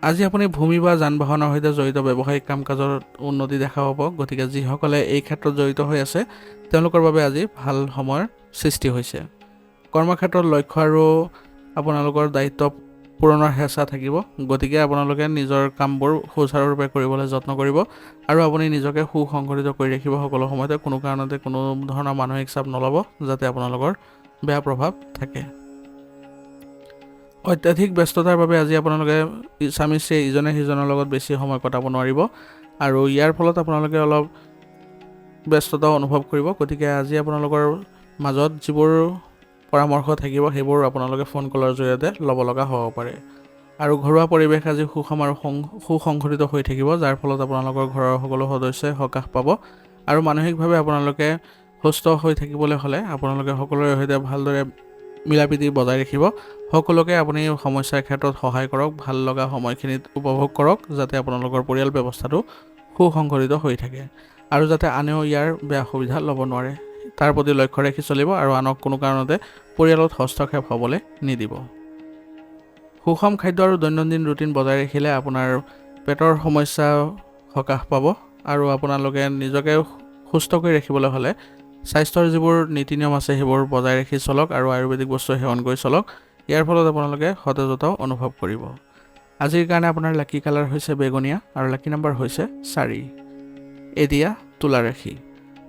Speaker 1: আজি আপুনি ভূমি বা যান বাহনৰ সৈতে জড়িত ব্যৱসায়িক কাম কাজৰ উন্নতি দেখা পাব। গতিকে যিসকলে এই ক্ষেত্ৰত জড়িত হৈ আছে তেওঁলোকৰ বাবে আজি ভাল সময়ৰ সৃষ্টি হৈছে। কৰ্মক্ষেত্ৰত লক্ষ্য আৰু আপোনালোকৰ দায়িত্ব পূৰণৰ হেঁচা থাকিব, গতিকে আপোনালোকে নিজৰ কামবোৰ সুচাৰুৰূপে কৰিবলৈ যত্ন কৰিব আৰু আপুনি নিজকে সুসংগঠিত কৰি ৰাখিব। সকলো সময়তে কোনো কাৰণতে কোনো ধৰণৰ মানসিক চাপ নল'ব, যাতে আপোনালোকৰ বেয়া প্ৰভাৱ থাকে। অত্যাধিক ব্যস্ততাৰ বাবে আজি আপোনালোকে স্বামী স্ত্ৰীয়ে ইজনে সিজনৰ লগত বেছি সময় কটাব নোৱাৰিব আৰু ইয়াৰ ফলত আপোনালোকে অলপ ব্যস্ততা অনুভৱ কৰিব। গতিকে আজি আপোনালোকৰ মাজত যিবোৰ পৰামৰ্শ থাকিব সেইবোৰ আপোনালোকে ফোন কলৰ জৰিয়তে ল'ব লগা হ'ব পাৰে। আৰু ঘৰুৱা পৰিৱেশ আজি সুষম আৰু সুসংগঠিত হৈ থাকিব, যাৰ ফলত আপোনালোকৰ ঘৰৰ সকলো সদস্যই সকাহ পাব আৰু মানসিকভাৱে আপোনালোকে সুস্থ হৈ থাকিবলৈ হ'লে আপোনালোকে সকলোৰে সৈতে ভালদৰে মিলাপ্ৰীতি বজাই ৰাখিব। সকলোকে আপুনি সমস্যাৰ ক্ষেত্ৰত সহায় কৰক, ভাল লগা সময়খিনিত উপভোগ কৰক, যাতে আপোনালোকৰ পৰিয়াল ব্যৱস্থাটো সুসংগঠিত হৈ থাকে আৰু যাতে আনেও ইয়াৰ বেয়া সুবিধা ল'ব নোৱাৰে তাৰ প্ৰতি লক্ষ্য ৰাখি চলিব আৰু আনক কোনো কাৰণতে পৰিয়ালত হস্তক্ষেপ হ'বলৈ নিদিব। সুষম খাদ্য আৰু দৈনন্দিন ৰুটিন বজাই ৰাখিলে আপোনাৰ পেটৰ সমস্যা সকাহ পাব আৰু আপোনালোকে নিজকে সুস্থ কৰি ৰাখিবলৈ হ'লে স্বাস্থ্যৰ যিবোৰ নীতি নিয়ম আছে সেইবোৰ বজাই ৰাখি চলক আৰু আয়ুৰ্বেদিক বস্তু সেৱন কৰি চলক। ইয়াৰ ফলত আপোনালোকে সতেজতাও অনুভৱ কৰিব। আজিৰ কাৰণে আপোনাৰ লাকি কালাৰ হৈছে বেঙুনীয়া আৰু লাকি নম্বৰ হৈছে 4। এতিয়া তুলা ৰাশি।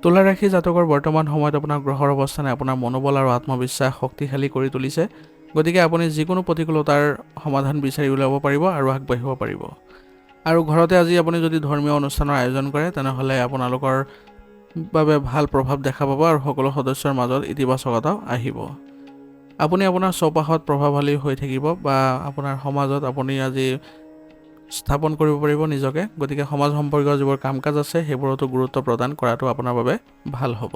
Speaker 1: তুলা ৰাশি জাতকৰ বৰ্তমান সময়ত আপোনাৰ গ্ৰহৰ অৱস্থানে আপোনাৰ মনোবল আৰু আত্মবিশ্বাস শক্তিশালী কৰি তুলিছে। গতিকে আপুনি যিকোনো প্ৰতিকূলতাৰ সমাধান বিচাৰি উলিয়াব পাৰিব আৰু আগবাঢ়িব পাৰিব। আৰু ঘৰতে আজি আপুনি যদি ধৰ্মীয় অনুষ্ঠানৰ আয়োজন কৰে তেনেহ'লে আপোনালোকৰ বাবে ভাল প্ৰভাৱ দেখা পাব আৰু সকলো সদস্যৰ মাজত ইতিবাচকতা আহিব। আপুনি আপোনাৰ চৌপাশত প্ৰভাৱশালী হৈ থাকিব বা আপোনাৰ সমাজত আপুনি আজি স্থাপন কৰিব পাৰিব নিজকে। গতিকে সমাজ সম্পৰ্কীয় যিবোৰ কাম কাজ আছে সেইবোৰতো গুৰুত্ব প্ৰদান কৰাটো আপোনাৰ বাবে ভাল হ'ব।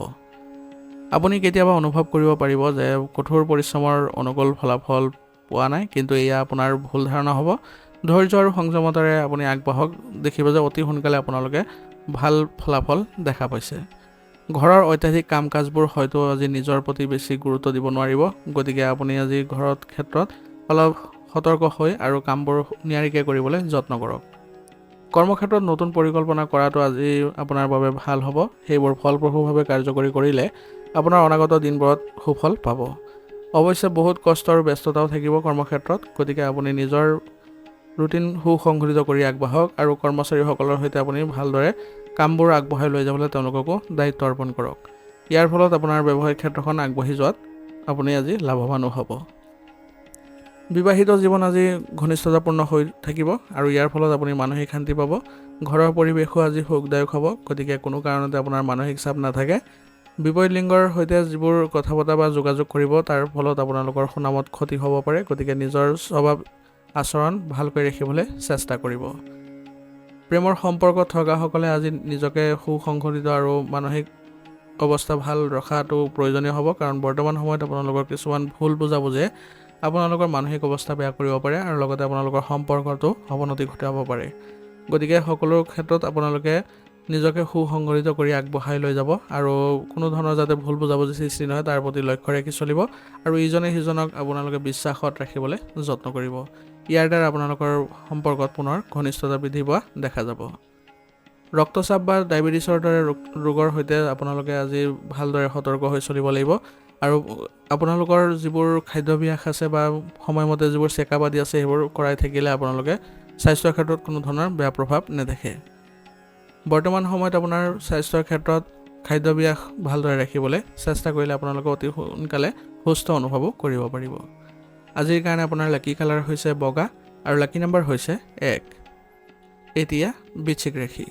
Speaker 1: আপুনি কেতিয়াবা অনুভৱ কৰিব পাৰিব যে কঠোৰ পৰিশ্ৰমৰ অনুকূল ফলাফল পোৱা নাই, কিন্তু এয়া আপোনাৰ ভুল ধাৰণা হ'ব। ধৈৰ্য আৰু সংযমতাৰে আপুনি আগবাঢ়ক, দেখিব যে অতি সোনকালে আপোনালোকে ভাল ফলাফল দেখা পাইছে। ঘৰৰ অত্যাধিক কাম কাজবোৰ হয়তো আজি নিজৰ প্ৰতি বেছি গুৰুত্ব দিব নোৱাৰিব। গতিকে আপুনি আজি ঘৰত ক্ষেত্ৰত অলপ সতৰ্ক হৈ আৰু কামবোৰ নিয়াৰিকৈ কৰিবলৈ যত্ন কৰক। কৰ্মক্ষেত্ৰত নতুন পৰিকল্পনা কৰাটো আজি আপোনাৰ বাবে ভাল হ'ব। সেইবোৰ ফলপ্ৰসূভাৱে কাৰ্যকৰী কৰিলে আপোনাৰ অনাগত দিনবোৰত সুফল পাব। অৱশ্যে বহুত কষ্ট আৰু ব্যস্ততাও থাকিব কৰ্মক্ষেত্ৰত। গতিকে আপুনি নিজৰ ৰুটিন সুসংগঠিত কৰি আগবাঢ়ক আৰু কৰ্মচাৰীসকলৰ সৈতে আপুনি ভালদৰে কামবোৰ আগবঢ়াই লৈ যাবলৈ তেওঁলোককো দায়িত্ব অৰ্পণ কৰক। ইয়াৰ ফলত আপোনাৰ ব্যৱসায়িক ক্ষেত্ৰখন আগবাঢ়ি যোৱাত আপুনি আজি লাভৱানো হ'ব। বিবাহিত জীৱন আজি ঘনিষ্ঠতাপূৰ্ণ হৈ থাকিব আৰু ইয়াৰ ফলত আপুনি মানসিক শান্তি পাব। ঘৰৰ পৰিৱেশো আজি সুখদায়ক হ'ব। গতিকে কোনো কাৰণতে আপোনাৰ মানসিক চাপ নাথাকে। বিপৰীত লিংগৰ সৈতে যিবোৰ কথা বতৰা বা যোগাযোগ কৰিব তাৰ ফলত আপোনালোকৰ সুনামত ক্ষতি হ'ব পাৰে। গতিকে নিজৰ স্বভাৱ আচৰণ ভালকৈ ৰাখিবলৈ চেষ্টা কৰিব। প্ৰেমৰ সম্পৰ্কত থকাসকলে আজি নিজকে সুসংগঠিত আৰু মানসিক অৱস্থা ভাল ৰখাটো প্ৰয়োজনীয় হ'ব, কাৰণ বৰ্তমান সময়ত আপোনালোকৰ কিছুমান ভুল বুজাবুজিয়ে আপোনালোকৰ মানসিক অৱস্থা বেয়া কৰিব পাৰে আৰু লগতে আপোনালোকৰ সম্পৰ্কটো অৱনতি ঘটাব পাৰে। গতিকে সকলো ক্ষেত্ৰত আপোনালোকে নিজকে সুসংগঠিত কৰি আগবঢ়াই লৈ যাব আৰু কোনো ধৰণৰ যাতে ভুল বুজাবুজি সৃষ্টি নহয় তাৰ প্ৰতি লক্ষ্য ৰাখি চলিব আৰু ইজনে সিজনক আপোনালোকে বিশ্বাসত ৰাখিবলৈ যত্ন কৰিব। ইয়াৰ দ্বাৰা আপোনালোকৰ সম্পৰ্কত পুনৰ ঘনিষ্ঠতা বৃদ্ধি পোৱা দেখা যাব। ৰক্তচাপ বা ডায়েবেটিছৰ দৰে ৰোগৰ সৈতে আপোনালোকে আজি ভালদৰে সতৰ্ক হৈ চলিব লাগিব আৰু আপোনালোকৰ যিবোৰ খাদ্যাভ্যাস আছে বা সময়মতে যিবোৰ চেকআপ আদি আছে সেইবোৰ কৰাই থাকিলে আপোনালোকে স্বাস্থ্যৰ ক্ষেত্ৰত কোনো ধৰণৰ বেয়া প্ৰভাৱ নেদেখে। বৰ্তমান সময়ত আপোনাৰ স্বাস্থ্যৰ ক্ষেত্ৰত খাদ্যাভ্যাস ভালদৰে ৰাখিবলৈ চেষ্টা কৰিলে আপোনালোকে অতি সোনকালে সুস্থ অনুভৱো কৰিব পাৰিব। আজিৰ কাৰণে আপোনাৰ লাকি কালাৰ হৈছে বগা আৰু লাকি নম্বৰ হৈছে 1। এতিয়া বৃশ্চিক ৰাশি।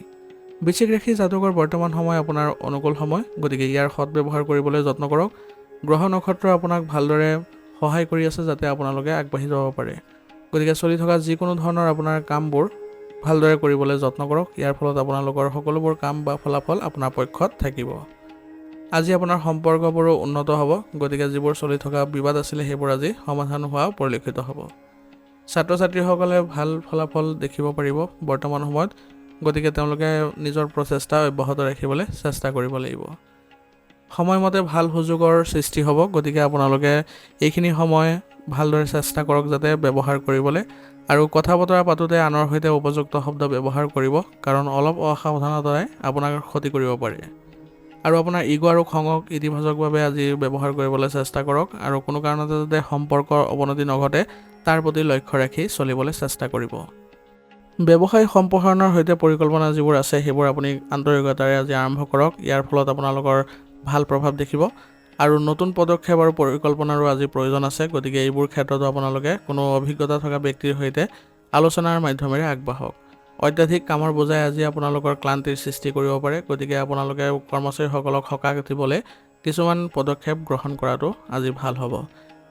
Speaker 1: বৃশ্চিক ৰাশি জাতকৰ বৰ্তমান সময় আপোনাৰ অনুকূল সময়। গতিকে ইয়াৰ সৎব্যৱহাৰ কৰিবলৈ যত্ন কৰক। গ্ৰহ নক্ষত্ৰ আপোনাক ভালদৰে সহায় কৰি আছে যাতে আপোনালোকে আগবাঢ়ি যাব পাৰে। গতিকে চলি থকা যিকোনো ধৰণৰ আপোনাৰ কামবোৰ ভালদৰে কৰিবলৈ যত্ন কৰক। ইয়াৰ ফলত আপোনালোকৰ সকলোবোৰ কাম বা ফলাফল আপোনাৰ পক্ষত থাকিব। আজি আপোনাৰ সম্পৰ্কবোৰো উন্নত হ'ব। গতিকে যিবোৰ চলি থকা বিবাদ আছিলে সেইবোৰ আজি সমাধান হোৱা পৰিলক্ষিত হ'ব। ছাত্ৰ ছাত্ৰীসকলে ভাল ফলাফল দেখিব পাৰিব বৰ্তমান সময়ত। গতিকে তেওঁলোকে নিজৰ প্ৰচেষ্টা অব্যাহত ৰাখিবলৈ চেষ্টা কৰিব লাগিব। সময়মতে ভাল সুযোগৰ সৃষ্টি হ'ব। গতিকে আপোনালোকে এইখিনি সময় ভালদৰে চেষ্টা কৰক যাতে ব্যৱহাৰ কৰিবলৈ আৰু কথা বতৰা পাতোঁতে আনৰ সৈতে উপযুক্ত শব্দ ব্যৱহাৰ কৰিব, কাৰণ অলপ অসাৱধানতাই আপোনাক ক্ষতি কৰিব পাৰে। আৰু আপোনাৰ ইগ' আৰু খঙক ইতিবাচকভাৱে আজি ব্যৱহাৰ কৰিবলৈ চেষ্টা কৰক আৰু কোনো কাৰণতে যাতে সম্পৰ্কৰ অৱনতি নঘটে তাৰ প্ৰতি লক্ষ্য ৰাখি চলিবলৈ চেষ্টা কৰিব। ব্যৱসায় সম্প্ৰসাৰণৰ সৈতে পৰিকল্পনা যিবোৰ আছে সেইবোৰ আপুনি আন্তৰিকতাৰে আজি আৰম্ভ কৰক। ইয়াৰ ফলত আপোনালোকৰ ভাল প্ৰভাৱ দেখিব আৰু নতুন পদক্ষেপ আৰু পৰিকল্পনাৰো আজি প্ৰয়োজন আছে। গতিকে এইবোৰ ক্ষেত্ৰতো আপোনালোকে কোনো অভিজ্ঞতা থকা ব্যক্তিৰ সৈতে আলোচনাৰ মাধ্যমেৰে আগবাঢ়ক। অত্যাধিক কামৰ বোজাই আজি আপোনালোকৰ ক্লান্তিৰ সৃষ্টি কৰিব পাৰে। গতিকে আপোনালোকে কৰ্মচাৰীসকলক সকাহ দিবলৈ কিছুমান পদক্ষেপ গ্ৰহণ কৰাটো আজি ভাল হ'ব।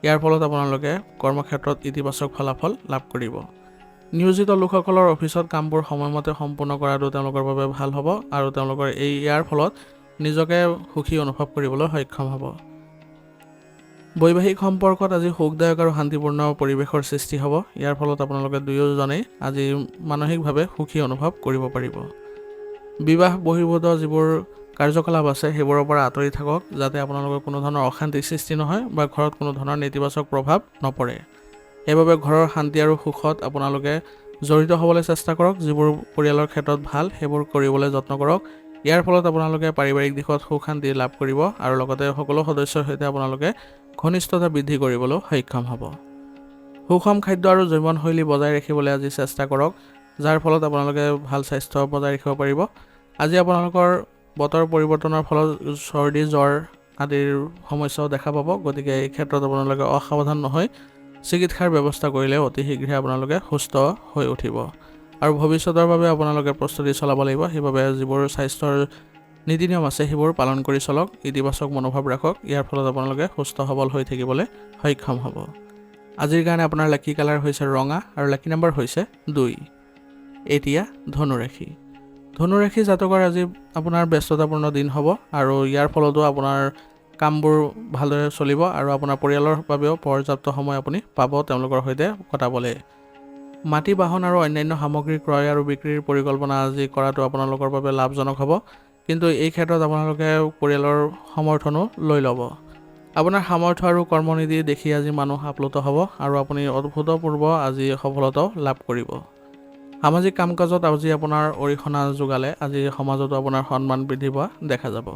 Speaker 1: ইয়াৰ ফলত আপোনালোকে কৰ্মক্ষেত্ৰত ইতিবাচক ফলাফল লাভ কৰিব। নিয়োজিত লোকসকলৰ অফিচত কামবোৰ সময়মতে সম্পূৰ্ণ কৰাটো তেওঁলোকৰ বাবে ভাল হ'ব আৰু তেওঁলোকৰ ইয়াৰ ফলত নিজকে সুখী অনুভৱ কৰিবলৈ সক্ষম হ'ব। বৈবাহিক সম্পৰ্কত আজি সুখদায়ক আৰু শান্তিপূৰ্ণ পৰিৱেশৰ সৃষ্টি হ'ব। ইয়াৰ ফলত আপোনালোকে দুয়োজনেই আজি মানসিকভাৱে সুখী অনুভৱ কৰিব পাৰিব। বিবাহ বহিৰ্ভূত যিবোৰ কাৰ্যকলাপ আছে সেইবোৰৰ পৰা আঁতৰি থাকক যাতে আপোনালোকৰ কোনো ধৰণৰ অশান্তিৰ সৃষ্টি নহয় বা ঘৰত কোনো ধৰণৰ নেতিবাচক প্ৰভাৱ নপৰে। সেইবাবে ঘৰৰ শান্তি আৰু সুখত আপোনালোকে জড়িত হ'বলৈ চেষ্টা কৰক। যিবোৰ পৰিয়ালৰ ক্ষেত্ৰত ভাল সেইবোৰ কৰিবলৈ যত্ন কৰক। ইয়াৰ ফলত আপোনালোকে পাৰিবাৰিক দিশত সুখ শান্তি লাভ কৰিব আৰু লগতে সকলো সদস্যৰ সৈতে আপোনালোকে ঘনিষ্ঠতা বৃদ্ধি কৰিবলৈ সক্ষম হ'ব। সুষম খাদ্য আৰু জীৱনশৈলী বজাই ৰাখিবলৈ আজি চেষ্টা কৰক, যাৰ ফলত আপোনালোকে ভাল স্বাস্থ্য বজাই ৰাখিব পাৰিব। আজি আপোনালোকৰ বতৰ পৰিৱৰ্তনৰ ফলত চৰ্দি জ্বৰ আদিৰ সমস্যাও দেখা পাব। গতিকে এই ক্ষেত্ৰত আপোনালোকে অসাৱধান নহয় চিকিৎসাৰ ব্যৱস্থা কৰিলে অতি শীঘ্ৰে আপোনালোকে সুস্থ হৈ উঠিব আৰু ভৱিষ্যতৰ বাবে আপোনালোকে প্ৰস্তুতি চলাব লাগিব। সেইবাবে যিবোৰ স্বাস্থ্যৰ নীতি নিয়ম আছে সেইবোৰ পালন কৰি চলক, ইতিবাচক মনোভাৱ ৰাখক। ইয়াৰ ফলত আপোনালোকে সুস্থ সবল হৈ থাকিবলৈ সক্ষম হ'ব। আজিৰ কাৰণে আপোনাৰ লাকি কালাৰ হৈছে ৰঙা আৰু লাকি নম্বৰ হৈছে 2। এতিয়া ধনুৰাশি। ধনুৰাশি জাতকৰ আজি আপোনাৰ ব্যস্ততাপূৰ্ণ দিন হ'ব আৰু ইয়াৰ ফলতো আপোনাৰ কামবোৰ ভালদৰে চলিব আৰু আপোনাৰ পৰিয়ালৰ বাবেও পৰ্যাপ্ত সময় আপুনি পাব তেওঁলোকৰ সৈতে কটাবলৈ। মাটি বাহন আৰু অন্যান্য সামগ্ৰী ক্ৰয় আৰু বিক্ৰীৰ পৰিকল্পনা আজি কৰাটো আপোনালোকৰ বাবে লাভজনক হ'ব, কিন্তু এই ক্ষেত্ৰত আপোনালোকে পৰিয়ালৰ সমৰ্থনো লৈ ল'ব। আপোনাৰ সামৰ্থ্য আৰু কৰ্মনিধি দেখি আজি মানুহ আপ্লুত হ'ব আৰু আপুনি অভূতপূৰ্ব আজি সফলতাও লাভ কৰিব। সামাজিক কাম কাজত আজি আপোনাৰ অৰিহণা যোগালে আজি সমাজতো আপোনাৰ সন্মান বৃদ্ধি পোৱা দেখা যাব।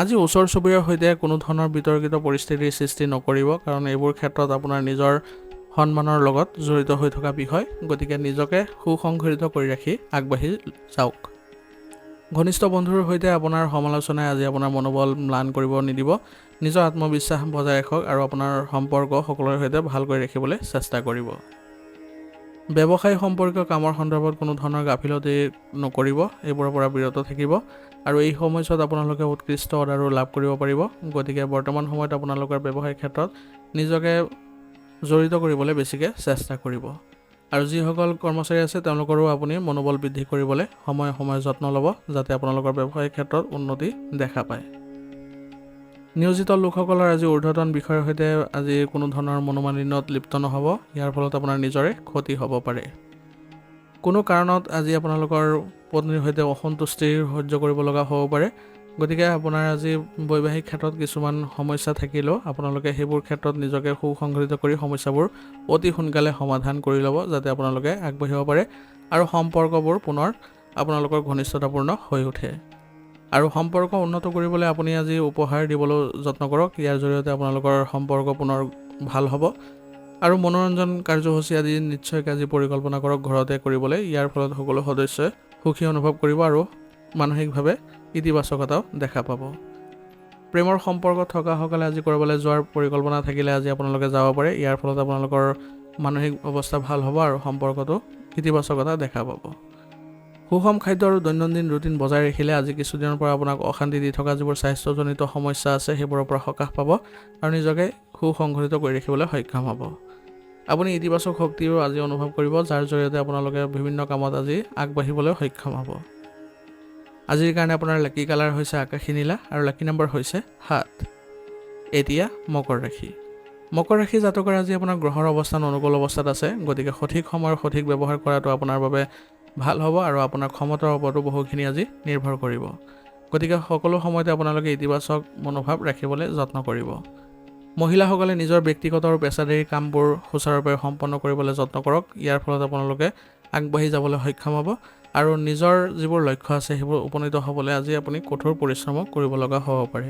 Speaker 1: আজি ওচৰ চুবুৰীয়াৰ সৈতে কোনো ধৰণৰ বিতৰ্কিত পৰিস্থিতিৰ সৃষ্টি নকৰিব, কাৰণ এইবোৰ ক্ষেত্ৰত আপোনাৰ নিজৰ সন্মানৰ লগত জড়িত হৈ থকা বিষয়। গতিকে নিজকে সুসংগঠিত কৰি ৰাখি আগবাঢ়ি যাওক। ঘনিষ্ঠ বন্ধুৰ সৈতে আপোনাৰ সমালোচনাই আজি আপোনাৰ মনোবল ম্লান কৰিব নিদিব। নিজৰ আত্মবিশ্বাস বজাই ৰাখক আৰু আপোনাৰ সম্পৰ্ক সকলোৰে সৈতে ভালকৈ ৰাখিবলৈ চেষ্টা কৰিব। ব্যৱসায় সম্পৰ্কীয় কামৰ সন্দৰ্ভত কোনো ধৰণৰ গাফিলতি নকৰিব, এইবোৰৰ পৰা বিৰত থাকিব আৰু এই সময়ছোৱাত আপোনালোকে উৎকৃষ্ট অৰ্ডাৰো লাভ কৰিব পাৰিব। গতিকে বৰ্তমান সময়ত আপোনালোকৰ ব্যৱসায়িক ক্ষেত্ৰত নিজকে জড়িত কৰিবলৈ বেছিকৈ চেষ্টা কৰিব আৰু যিসকল কৰ্মচাৰী আছে তেওঁলোকৰো আপুনি মনোবল বৃদ্ধি কৰিবলৈ সময়ে সময়ে যত্ন ল'ব, যাতে আপোনালোকৰ ব্যৱসায়িক ক্ষেত্ৰত উন্নতি দেখা পায়। নিয়োজিত লোকসকলৰ আজি ঊৰ্ধ্বতন বিষয়ৰ সৈতে আজি কোনো ধৰণৰ মনোমালিন্যত লিপ্ত নহ'ব। ইয়াৰ ফলত আপোনাৰ নিজৰে ক্ষতি হ'ব পাৰে। কোনো কাৰণত আজি আপোনালোকৰ পত্নীৰ সৈতে অসন্তুষ্টি সহ্য কৰিব লগা হ'ব পাৰে। গতিকে আপোনাৰ আজি বৈবাহিক ক্ষেত্ৰত কিছুমান সমস্যা থাকিলেও আপোনালোকে সেইবোৰ ক্ষেত্ৰত নিজকে সুসংগঠিত কৰি সমস্যাবোৰ অতি সোনকালে সমাধান কৰি ল'ব, যাতে আপোনালোকে আগবাঢ়িব পাৰে আৰু সম্পৰ্কবোৰ পুনৰ আপোনালোকৰ ঘনিষ্ঠতাপূৰ্ণ হৈ উঠে। আৰু সম্পৰ্ক উন্নত কৰিবলৈ আপুনি আজি উপহাৰ দিবলৈ যত্ন কৰক। ইয়াৰ জৰিয়তে আপোনালোকৰ সম্পৰ্ক পুনৰ ভাল হ'ব আৰু মনোৰঞ্জন কাৰ্যসূচী আদি নিশ্চয়কৈ আজি পৰিকল্পনা কৰক ঘৰতে কৰিবলৈ। ইয়াৰ ফলত সকলো সদস্যই সুখী অনুভৱ কৰিব আৰু মানসিকভাৱে ইতিবাচকতাও দেখা পাব। প্ৰেমৰ সম্পৰ্কত থকাসকলে আজি ক'ৰবালৈ যোৱাৰ পৰিকল্পনা থাকিলে আজি আপোনালোকে যাব পাৰে। ইয়াৰ ফলত আপোনালোকৰ মানসিক অৱস্থা ভাল হ'ব আৰু সম্পৰ্কতো ইতিবাচকতা দেখা পাব। সুষম খাদ্য আৰু দৈনন্দিন ৰুটিন বজাই ৰাখিলে আজি কিছুদিনৰ পৰা আপোনাক অশান্তি দি থকা যিবোৰ স্বাস্থ্যজনিত সমস্যা আছে সেইবোৰৰ পৰা সকাহ পাব আৰু নিজকে সুসংগঠিত কৰি ৰাখিবলৈ সক্ষম হ'ব। আপুনি ইতিবাচক শক্তিও আজি অনুভৱ কৰিব, যাৰ জৰিয়তে আপোনালোকে বিভিন্ন কামত আজি আগবাঢ়িবলৈ সক্ষম হ'ব। আজিৰ কাৰণে আপোনাৰ লাকি কালাৰ হৈছে আকাশী নীলা আৰু লাকি নম্বৰ হৈছে 7। এতিয়া মকৰ ৰাশি। মকৰ ৰাশি জাতকৰ আজি আপোনাৰ গ্ৰহৰ অৱস্থান অনুকূল অৱস্থাত আছে। গতিকে সঠিক সময়ৰ সঠিক ব্যৱহাৰ কৰাটো আপোনাৰ বাবে ভাল হ'ব আৰু আপোনাৰ ক্ষমতাৰ ওপৰতো বহুখিনি আজি নিৰ্ভৰ কৰিব। গতিকে সকলো সময়তে আপোনালোকে ইতিবাচক মনোভাৱ ৰাখিবলৈ যত্ন কৰিব। মহিলাসকলে নিজৰ ব্যক্তিগত আৰু পেছাদাৰী কামবোৰ সুচাৰুৰূপে সম্পন্ন কৰিবলৈ যত্ন কৰক। ইয়াৰ ফলত আপোনালোকে আগবাঢ়ি যাবলৈ সক্ষম হ'ব আৰু নিজৰ যিবোৰ লক্ষ্য আছে সেইবোৰ উপনীত হ'বলৈ আজি আপুনি কঠোৰ পৰিশ্ৰম কৰিব লগা হ'ব পাৰে।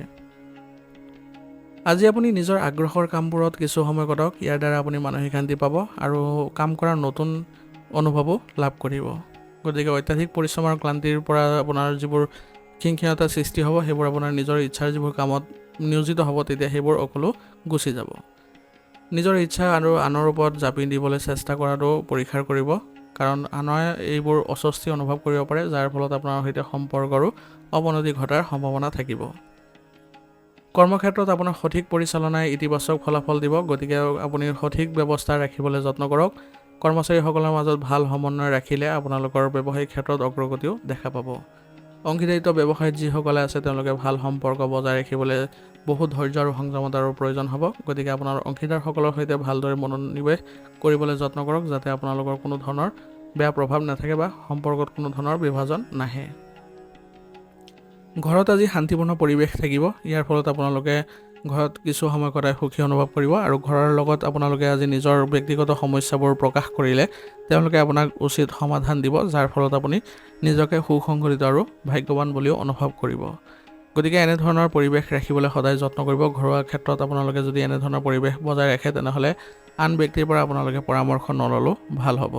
Speaker 1: আজি আপুনি নিজৰ আগ্ৰহৰ কামবোৰত কিছু সময় কটাওক। ইয়াৰ দ্বাৰা আপুনি মানসিক শান্তি পাব আৰু কাম কৰাৰ নতুন অনুভৱো লাভ কৰিব। গতিকে অত্যাধিক পৰিশ্ৰম আৰু ক্লান্তিৰ পৰা আপোনাৰ যিবোৰ খিংখিঙতা সৃষ্টি হ'ব সেইবোৰ আপোনাৰ নিজৰ ইচ্ছাৰ যিবোৰ কামত নিয়োজিত হ'ব তেতিয়া সেইবোৰ সকলো গুচি যাব। নিজৰ ইচ্ছা আৰু আনৰ ওপৰত জাপি দিবলৈ চেষ্টা কৰাটো পৰীক্ষা কৰিব, কাৰণ আনে এইবোৰ অস্বস্তি অনুভৱ কৰিব পাৰে, যাৰ ফলত আপোনাৰ সৈতে সম্পৰ্কৰো অৱনতি ঘটাৰ সম্ভাৱনা থাকিব। কৰ্মক্ষেত্ৰত আপোনাৰ সঠিক পৰিচালনাই ইতিবাচক ফলাফল দিব। গতিকে আপুনি সঠিক ব্যৱস্থা ৰাখিবলৈ যত্ন কৰক। কৰ্মচাৰীসকলৰ মাজত ভাল সমন্বয় ৰাখিলে আপোনালোকৰ ব্যৱসায়িক ক্ষেত্ৰত অগ্ৰগতিও দেখা পাব। অংশীদাৰিত্ব ব্যৱসায়ত যিসকলে আছে তেওঁলোকে ভাল সম্পৰ্ক বজাই ৰাখিবলৈ বহুত ধৈৰ্য আৰু সংযমতাৰো প্ৰয়োজন হ'ব। গতিকে আপোনাৰ অংশীদাৰসকলৰ সৈতে ভালদৰে মনোনিৱেশ কৰিবলৈ যত্ন কৰক, যাতে আপোনালোকৰ কোনো ধৰণৰ বেয়া প্ৰভাৱ নাথাকে বা সম্পৰ্কত কোনো ধৰণৰ বিভাজন নাহে। ঘৰত আজি শান্তিপূৰ্ণ পৰিৱেশ থাকিব। ইয়াৰ ফলত আপোনালোকে ঘৰত কিছু সময় কটাই সুখী অনুভৱ কৰিব আৰু ঘৰৰ লগত আপোনালোকে আজি নিজৰ ব্যক্তিগত সমস্যাবোৰ প্ৰকাশ কৰিলে তেওঁলোকে আপোনাক উচিত সমাধান দিব, যাৰ ফলত আপুনি নিজকে সুসংগঠিত আৰু ভাগ্যৱান বুলিও অনুভৱ কৰিব। গতিকে এনেধৰণৰ পৰিৱেশ ৰাখিবলৈ সদায় যত্ন কৰিব। ঘৰুৱা ক্ষেত্ৰত আপোনালোকে যদি এনেধৰণৰ পৰিৱেশ বজাই ৰাখে তেনেহ'লে আন ব্যক্তিৰ পৰা আপোনালোকে পৰামৰ্শ নল'লেও ভাল হ'ব।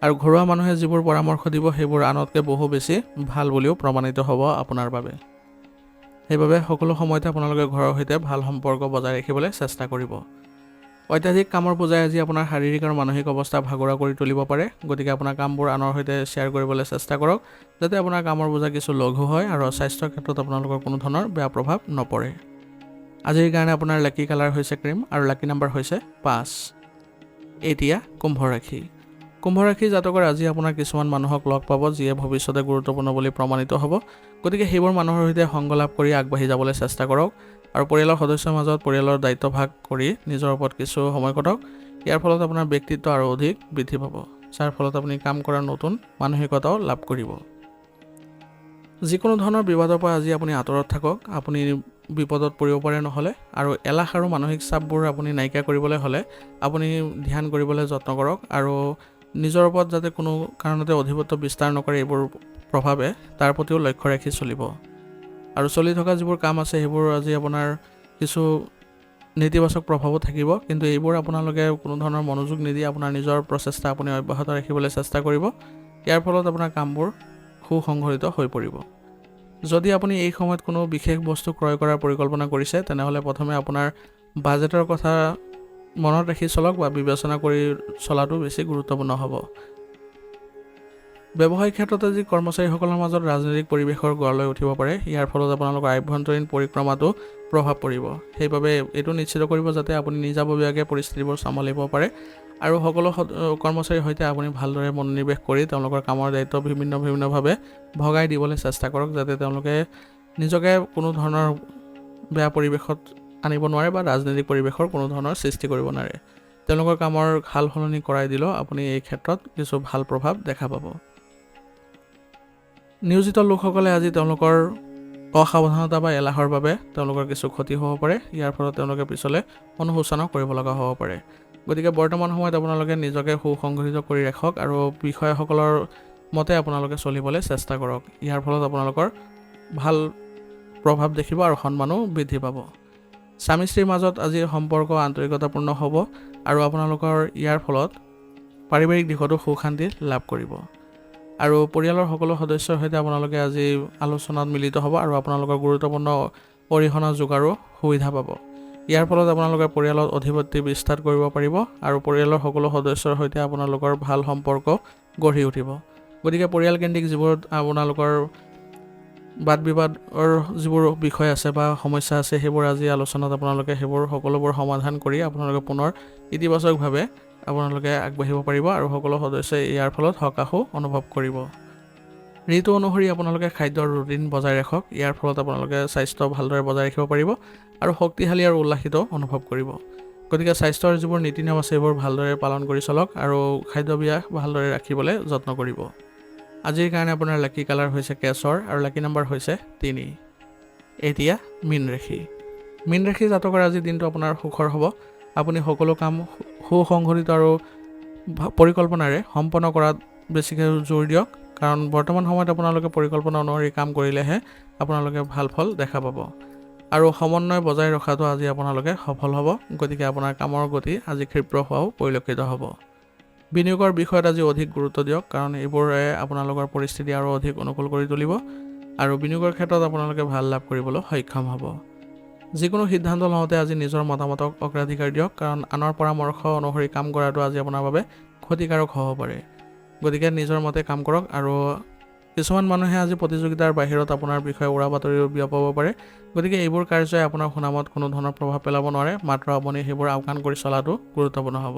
Speaker 1: আৰু ঘৰুৱা মানুহে যিবোৰ পৰামৰ্শ দিব সেইবোৰ আনতকৈ বহু বেছি ভাল বুলিও প্ৰমাণিত হ'ব আপোনাৰ বাবে। সেইবাবে সকলো সময়তে আপোনালোকে ঘৰৰ সৈতে ভাল সম্পৰ্ক বজাই ৰাখিবলৈ চেষ্টা কৰিব। অত্যাধিক কামৰ বোজাই আজি আপোনাৰ শাৰীৰিক আৰু মানসিক অৱস্থা ভাগৰুৱা কৰি তুলিব পাৰে। গতিকে আপোনাৰ কামবোৰ আনৰ সৈতে শ্বেয়াৰ কৰিবলৈ চেষ্টা কৰক, যাতে আপোনাৰ কামৰ বোজা কিছু লঘু হয় আৰু স্বাস্থ্যৰ ক্ষেত্ৰত আপোনালোকৰ কোনো ধৰণৰ বেয়া প্ৰভাৱ নপৰে। আজিৰ কাৰণে আপোনাৰ লাকি কালাৰ হৈছে ক্ৰীম আৰু লাকি নাম্বাৰ হৈছে 5। এতিয়া কুম্ভ ৰাশি। কুম্ভ ৰাশি জাতকৰ আজি আপোনাৰ কিছুমান মানুহক লগ পাব যিয়ে ভৱিষ্যতে গুৰুত্বপূৰ্ণ বুলি প্ৰমাণিত হ'ব। গতিকে সেইবোৰ মানুহৰ সৈতে সংগ লাভ কৰি আগবাঢ়ি যাবলৈ চেষ্টা কৰক আৰু পৰিয়ালৰ সদস্যৰ মাজত পৰিয়ালৰ দায়িত্ব ভাগ কৰি নিজৰ ওপৰত কিছু সময় কটাওক। ইয়াৰ ফলত আপোনাৰ ব্যক্তিত্ব আৰু অধিক বৃদ্ধি পাব, যাৰ ফলত আপুনি কাম কৰাৰ নতুন মানসিকতাও লাভ কৰিব। যিকোনো ধৰণৰ বিবাদৰ পৰা আজি আপুনি আঁতৰত থাকক। আপুনি বিপদত পৰিব পাৰে নহ'লে, আৰু এলাহ আৰু মানসিক চাপবোৰ আপুনি নাইকিয়া কৰিবলৈ হ'লে আপুনি ধ্যান কৰিবলৈ যত্ন কৰক আৰু নিজৰ ওপৰত যাতে কোনো কাৰণতে অধিপত্য বিস্তাৰ নকৰে এইবোৰ প্ৰভাৱে, তাৰ প্ৰতিও লক্ষ্য ৰাখি চলিব। আৰু চলি থকা যিবোৰ কাম আছে সেইবোৰ আজি আপোনাৰ কিছু নেতিবাচক প্ৰভাৱো থাকিব, কিন্তু এইবোৰ আপোনালোকে কোনো ধৰণৰ মনোযোগ নিদি আপোনাৰ নিজৰ প্ৰচেষ্টা আপুনি অব্যাহত ৰাখিবলৈ চেষ্টা কৰিব। ইয়াৰ ফলত আপোনাৰ কামবোৰ সুসংগঠিত হৈ পৰিব। যদি আপুনি এই সময়ত কোনো বিশেষ বস্তু ক্ৰয় কৰাৰ পৰিকল্পনা কৰিছে তেনেহ'লে প্ৰথমে আপোনাৰ বাজেটৰ কথা মনত ৰাখি চলক বা বিবেচনা কৰি চলাটো বেছি গুৰুত্বপূৰ্ণ হ'ব। ব্যৱসায়িক ক্ষেত্ৰত আজি কৰ্মচাৰীসকলৰ মাজত ৰাজনৈতিক পৰিৱেশৰ গঢ় লৈ উঠিব পাৰে। ইয়াৰ ফলত আপোনালোকৰ আভ্যন্তৰীণ পৰিক্ৰমাটো প্ৰভাৱ পৰিব। সেইবাবে এইটো নিশ্চিত কৰিব যাতে আপুনি নিজাববীয়াকৈ পৰিস্থিতিবোৰ চম্ভালিব পাৰে আৰু সকলো কৰ্মচাৰীৰ সৈতে আপুনি ভালদৰে মনোনিৱেশ কৰি তেওঁলোকৰ কামৰ দায়িত্ব বিভিন্নভাৱে ভগাই দিবলৈ চেষ্টা কৰক, যাতে তেওঁলোকে নিজকে কোনো ধৰণৰ বেয়া পৰিৱেশত আনিব নোৱাৰে বা ৰাজনৈতিক পৰিৱেশৰ কোনো ধৰণৰ সৃষ্টি কৰিব নোৱাৰে। তেওঁলোকৰ কামৰ সাল সলনি কৰাই দিলেও আপুনি এই ক্ষেত্ৰত কিছু ভাল প্ৰভাৱ দেখা পাব। নিয়োজিত লোকসকলে আজি তেওঁলোকৰ অসাৱধানতা বা এলাহৰ বাবে তেওঁলোকৰ কিছু ক্ষতি হ'ব পাৰে। ইয়াৰ ফলত তেওঁলোকে পিছলৈ অনুশোচনা কৰিব লগা হ'ব পাৰে। গতিকে বৰ্তমান সময়ত আপোনালোকে নিজকে সুসংগঠিত কৰি ৰাখক আৰু বিষয়াসকলৰ মতে আপোনালোকে চলিবলৈ চেষ্টা কৰক। ইয়াৰ ফলত আপোনালোকৰ ভাল প্ৰভাৱ দেখিব আৰু সন্মানো বৃদ্ধি পাব। স্বামী স্ত্ৰীৰ মাজত আজি সম্পৰ্ক আন্তৰিকতাপূৰ্ণ হ'ব আৰু আপোনালোকৰ ইয়াৰ ফলত পাৰিবাৰিক দিশতো সুখ শান্তি লাভ কৰিব। আৰু পৰিয়ালৰ সকলো সদস্যৰ সৈতে আপোনালোকে আজি আলোচনাত মিলিত হ'ব আৰু আপোনালোকৰ গুৰুত্বপূৰ্ণ অৰিহণা যোগাৰো সুবিধা পাব। ইয়াৰ ফলত আপোনালোকে পৰিয়ালত অধিপত্য বিস্তাৰ কৰিব পাৰিব আৰু পৰিয়ালৰ সকলো সদস্যৰ সৈতে আপোনালোকৰ ভাল সম্পৰ্ক গঢ়ি উঠিব। গতিকে পৰিয়ালকেন্দ্ৰিক যিবোৰ আপোনালোকৰ বাদ বিবাদৰ যিবোৰ বিষয় আছে বা সমস্যা আছে সেইবোৰ আজি আলোচনাত আপোনালোকে সেইবোৰ সকলোবোৰ সমাধান কৰি আপোনালোকে পুনৰ ইতিবাচকভাৱে আপোনালোকে আগবাঢ়িব পাৰিব আৰু সকলো সদস্যই ইয়াৰ ফলত সকাহো অনুভৱ কৰিব। ঋতু অনুসৰি আপোনালোকে খাদ্যৰ ৰুটিন বজাই ৰাখক। ইয়াৰ ফলত আপোনালোকে স্বাস্থ্য ভালদৰে বজাই ৰাখিব পাৰিব আৰু শক্তিশালী আৰু উল্লাসিত অনুভৱ কৰিব। গতিকে স্বাস্থ্যৰ যিবোৰ নীতি নিয়ম আছে সেইবোৰ ভালদৰে পালন কৰি চলক আৰু খাদ্যাভ্যাস ভালদৰে ৰাখিবলৈ যত্ন কৰিব। আজিৰ কাৰণে আপোনাৰ লাকি কালাৰ হৈছে কেশৰ আৰু লাকি নাম্বাৰ হৈছে 3। এতিয়া মীন ৰাশি। মীন ৰাশি জাতকৰ আজিৰ দিনটো আপোনাৰ সুখৰ হ'ব। আপুনি সকলো কাম সুসংগঠিত আৰু পৰিকল্পনাৰে সম্পন্ন কৰাত বেছিকৈ জোৰ দিয়ক, কাৰণ বৰ্তমান সময়ত আপোনালোকে পৰিকল্পনা অনুসৰি কাম কৰিলেহে আপোনালোকে ভাল ফল দেখা পাব আৰু সমন্বয় বজাই ৰখাটো আজি আপোনালোকে সফল হ'ব। গতিকে আপোনাৰ কামৰ গতি আজি ক্ষীপ্ৰ হোৱাও পৰিলক্ষিত হ'ব। বিনিয়োগৰ বিষয়ত আজি অধিক গুৰুত্ব দিয়ক, কাৰণ এইবোৰে আপোনালোকৰ পৰিস্থিতি আৰু অধিক অনুকূল কৰি তুলিব আৰু বিনিয়োগৰ ক্ষেত্ৰত আপোনালোকে ভাল লাভ কৰিবলৈ সক্ষম হ'ব। যিকোনো সিদ্ধান্ত লওঁতে আজি নিজৰ মতামতক অগ্ৰাধিকাৰ দিয়ক, কাৰণ আনৰ পৰামৰ্শ অনুসৰি কাম কৰাটো আজি আপোনাৰ বাবে ক্ষতিকাৰক হ'ব পাৰে। গতিকে নিজৰ মতে কাম কৰক আৰু কিছুমান মানুহে আজি প্ৰতিযোগিতাৰ বাহিৰত আপোনাৰ বিষয়ে উৰা বাতৰি বিয়পাব পাৰে। গতিকে এইবোৰ কাৰ্যই আপোনাৰ সুনামত কোনো ধৰণৰ প্ৰভাৱ পেলাব নোৱাৰে, মাত্ৰ আপুনি সেইবোৰ আওকাণ কৰি চলাটো গুৰুত্বপূৰ্ণ হ'ব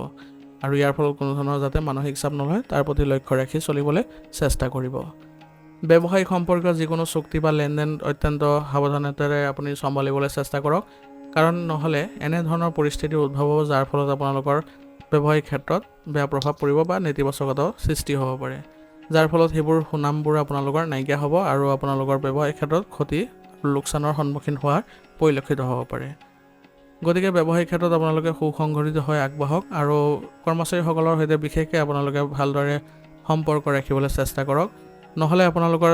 Speaker 1: আৰু ইয়াৰ ফলত কোনো ধৰণৰ যাতে মানসিক চাপ নলয় তাৰ প্ৰতি লক্ষ্য ৰাখি চলিবলৈ চেষ্টা কৰিব। ব্যৱসায়িক সম্পৰ্কীয় যিকোনো চুক্তি বা লেনদেন অত্যন্ত সাৱধানতাৰে আপুনি চম্ভালিবলৈ চেষ্টা কৰক, কাৰণ নহ'লে এনেধৰণৰ পৰিস্থিতিৰ উদ্ভৱ হ'ব যাৰ ফলত আপোনালোকৰ ব্যৱসায়িক ক্ষেত্ৰত বেয়া প্ৰভাৱ পৰিব বা নেতিবাচকতাও সৃষ্টি হ'ব পাৰে, যাৰ ফলত সেইবোৰ সুনামবোৰ আপোনালোকৰ নাইকিয়া হ'ব আৰু আপোনালোকৰ ব্যৱসায়িক ক্ষেত্ৰত ক্ষতি লোকচানৰ সন্মুখীন হোৱাৰ পৰিলক্ষিত হ'ব পাৰে। গতিকে ব্যৱসায়িক ক্ষেত্ৰত আপোনালোকে সুসংগঠিত হৈ আগবাঢ়ক আৰু কৰ্মচাৰীসকলৰ সৈতে বিশেষকৈ আপোনালোকে ভালদৰে সম্পৰ্ক ৰাখিবলৈ চেষ্টা কৰক, নহ'লে আপোনালোকৰ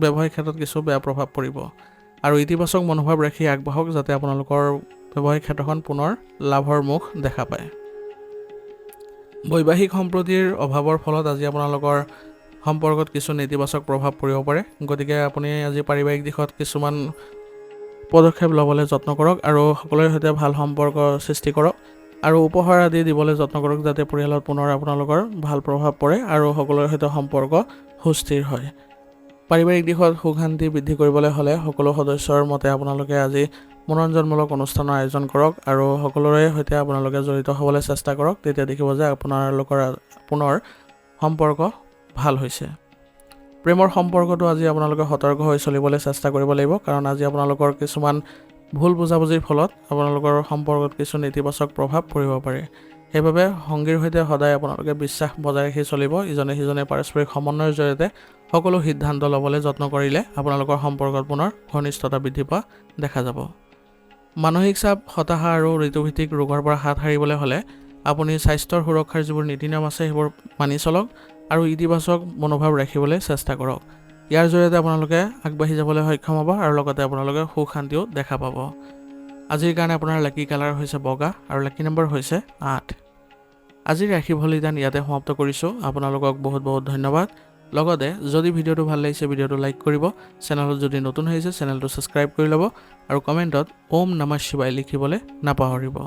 Speaker 1: ব্যৱসায়িক ক্ষেত্ৰত কিছু বেয়া প্ৰভাৱ পৰিব। আৰু ইতিবাচক মনোভাৱ ৰাখি আগবাঢ়ক যাতে আপোনালোকৰ ব্যৱসায়িক ক্ষেত্ৰখন পুনৰ লাভৰ মুখ দেখা পায়। বৈবাহিক সম্প্ৰীতিৰ অভাৱৰ ফলত আজি আপোনালোকৰ সম্পৰ্কত কিছু নেতিবাচক প্ৰভাৱ পৰিব পাৰে। গতিকে আপুনি আজি পাৰিবাৰিক দিশত কিছুমান পদক্ষেপ ল'বলৈ যত্ন কৰক আৰু সকলোৰে সৈতে ভাল সম্পৰ্ক সৃষ্টি কৰক আৰু উপহাৰ আদি দিবলৈ যত্ন কৰক যাতে পৰিয়ালত পুনৰ আপোনালোকৰ ভাল প্ৰভাৱ পৰে আৰু সকলোৰে সৈতে সম্পৰ্ক সুস্থিৰ হয়। পাৰিবাৰিক দিশত সুখ শান্তি বৃদ্ধি কৰিবলৈ হ'লে সকলো সদস্যৰ মতে আপোনালোকে আজি মনোৰঞ্জনমূলক অনুষ্ঠানৰ আয়োজন কৰক আৰু সকলোৰে সৈতে আপোনালোকে জড়িত হ'বলৈ চেষ্টা কৰক। তেতিয়া দেখিব যে আপোনালোকৰ পুনৰ সম্পৰ্ক ভাল হৈছে। প্ৰেমৰ সম্পৰ্কটো আজি আপোনালোকে সতৰ্ক হৈ চলিবলৈ চেষ্টা কৰিব লাগিব, কাৰণ আজি আপোনালোকৰ কিছুমান ভুল বুজাবুজিৰ ফলত আপোনালোকৰ সম্পৰ্কত কিছু নেতিবাচক প্ৰভাৱ পৰিব পাৰে। সেইবাবে সংগীৰ সৈতে সদায় আপোনালোকে বিশ্বাস বজাই ৰাখি চলিব। ইজনে সিজনে পাৰস্পৰিক সমন্বয়ৰ জৰিয়তে সকলো সিদ্ধান্ত ল'বলৈ যত্ন কৰিলে আপোনালোকৰ সম্পৰ্কত পুনৰ ঘনিষ্ঠতা বৃদ্ধি পোৱা দেখা যাব। মানসিক চাপ, হতাশা আৰু ঋতুভিত্তিক ৰোগৰ পৰা হাত সাৰিবলৈ হ'লে আপুনি স্বাস্থ্যৰ সুৰক্ষাৰ যিবোৰ নীতি নিয়ম আছে সেইবোৰ মানি চলক আৰু ইতিবাচক মনোভাৱ ৰাখিবলৈ চেষ্টা কৰক। ইয়াৰ জৰিয়তে আপোনালোকে আগবাঢ়ি যাবলৈ সক্ষম হ'ব আৰু লগতে আপোনালোকে সুখ শান্তিও দেখা পাব। আজিৰ কাৰণে আপোনাৰ লাকি কালাৰ হৈছে বগা আৰু লাকি নম্বৰ হৈছে 8। আজিৰ ৰাশি ফলিদান ইয়াতে সমাপ্ত কৰিছোঁ। আপোনালোকক বহুত বহুত ধন্যবাদ। লগতে যদি ভিডিঅ'টো ভাল লাগিছে ভিডিঅ'টো লাইক কৰিব, চেনেলত যদি নতুন হৈছে চেনেলটো ছাবস্ক্ৰাইব কৰি ল'ব আৰু কমেণ্টত ওম নমঃ শিৱায় লিখিবলৈ নাপাহৰিব।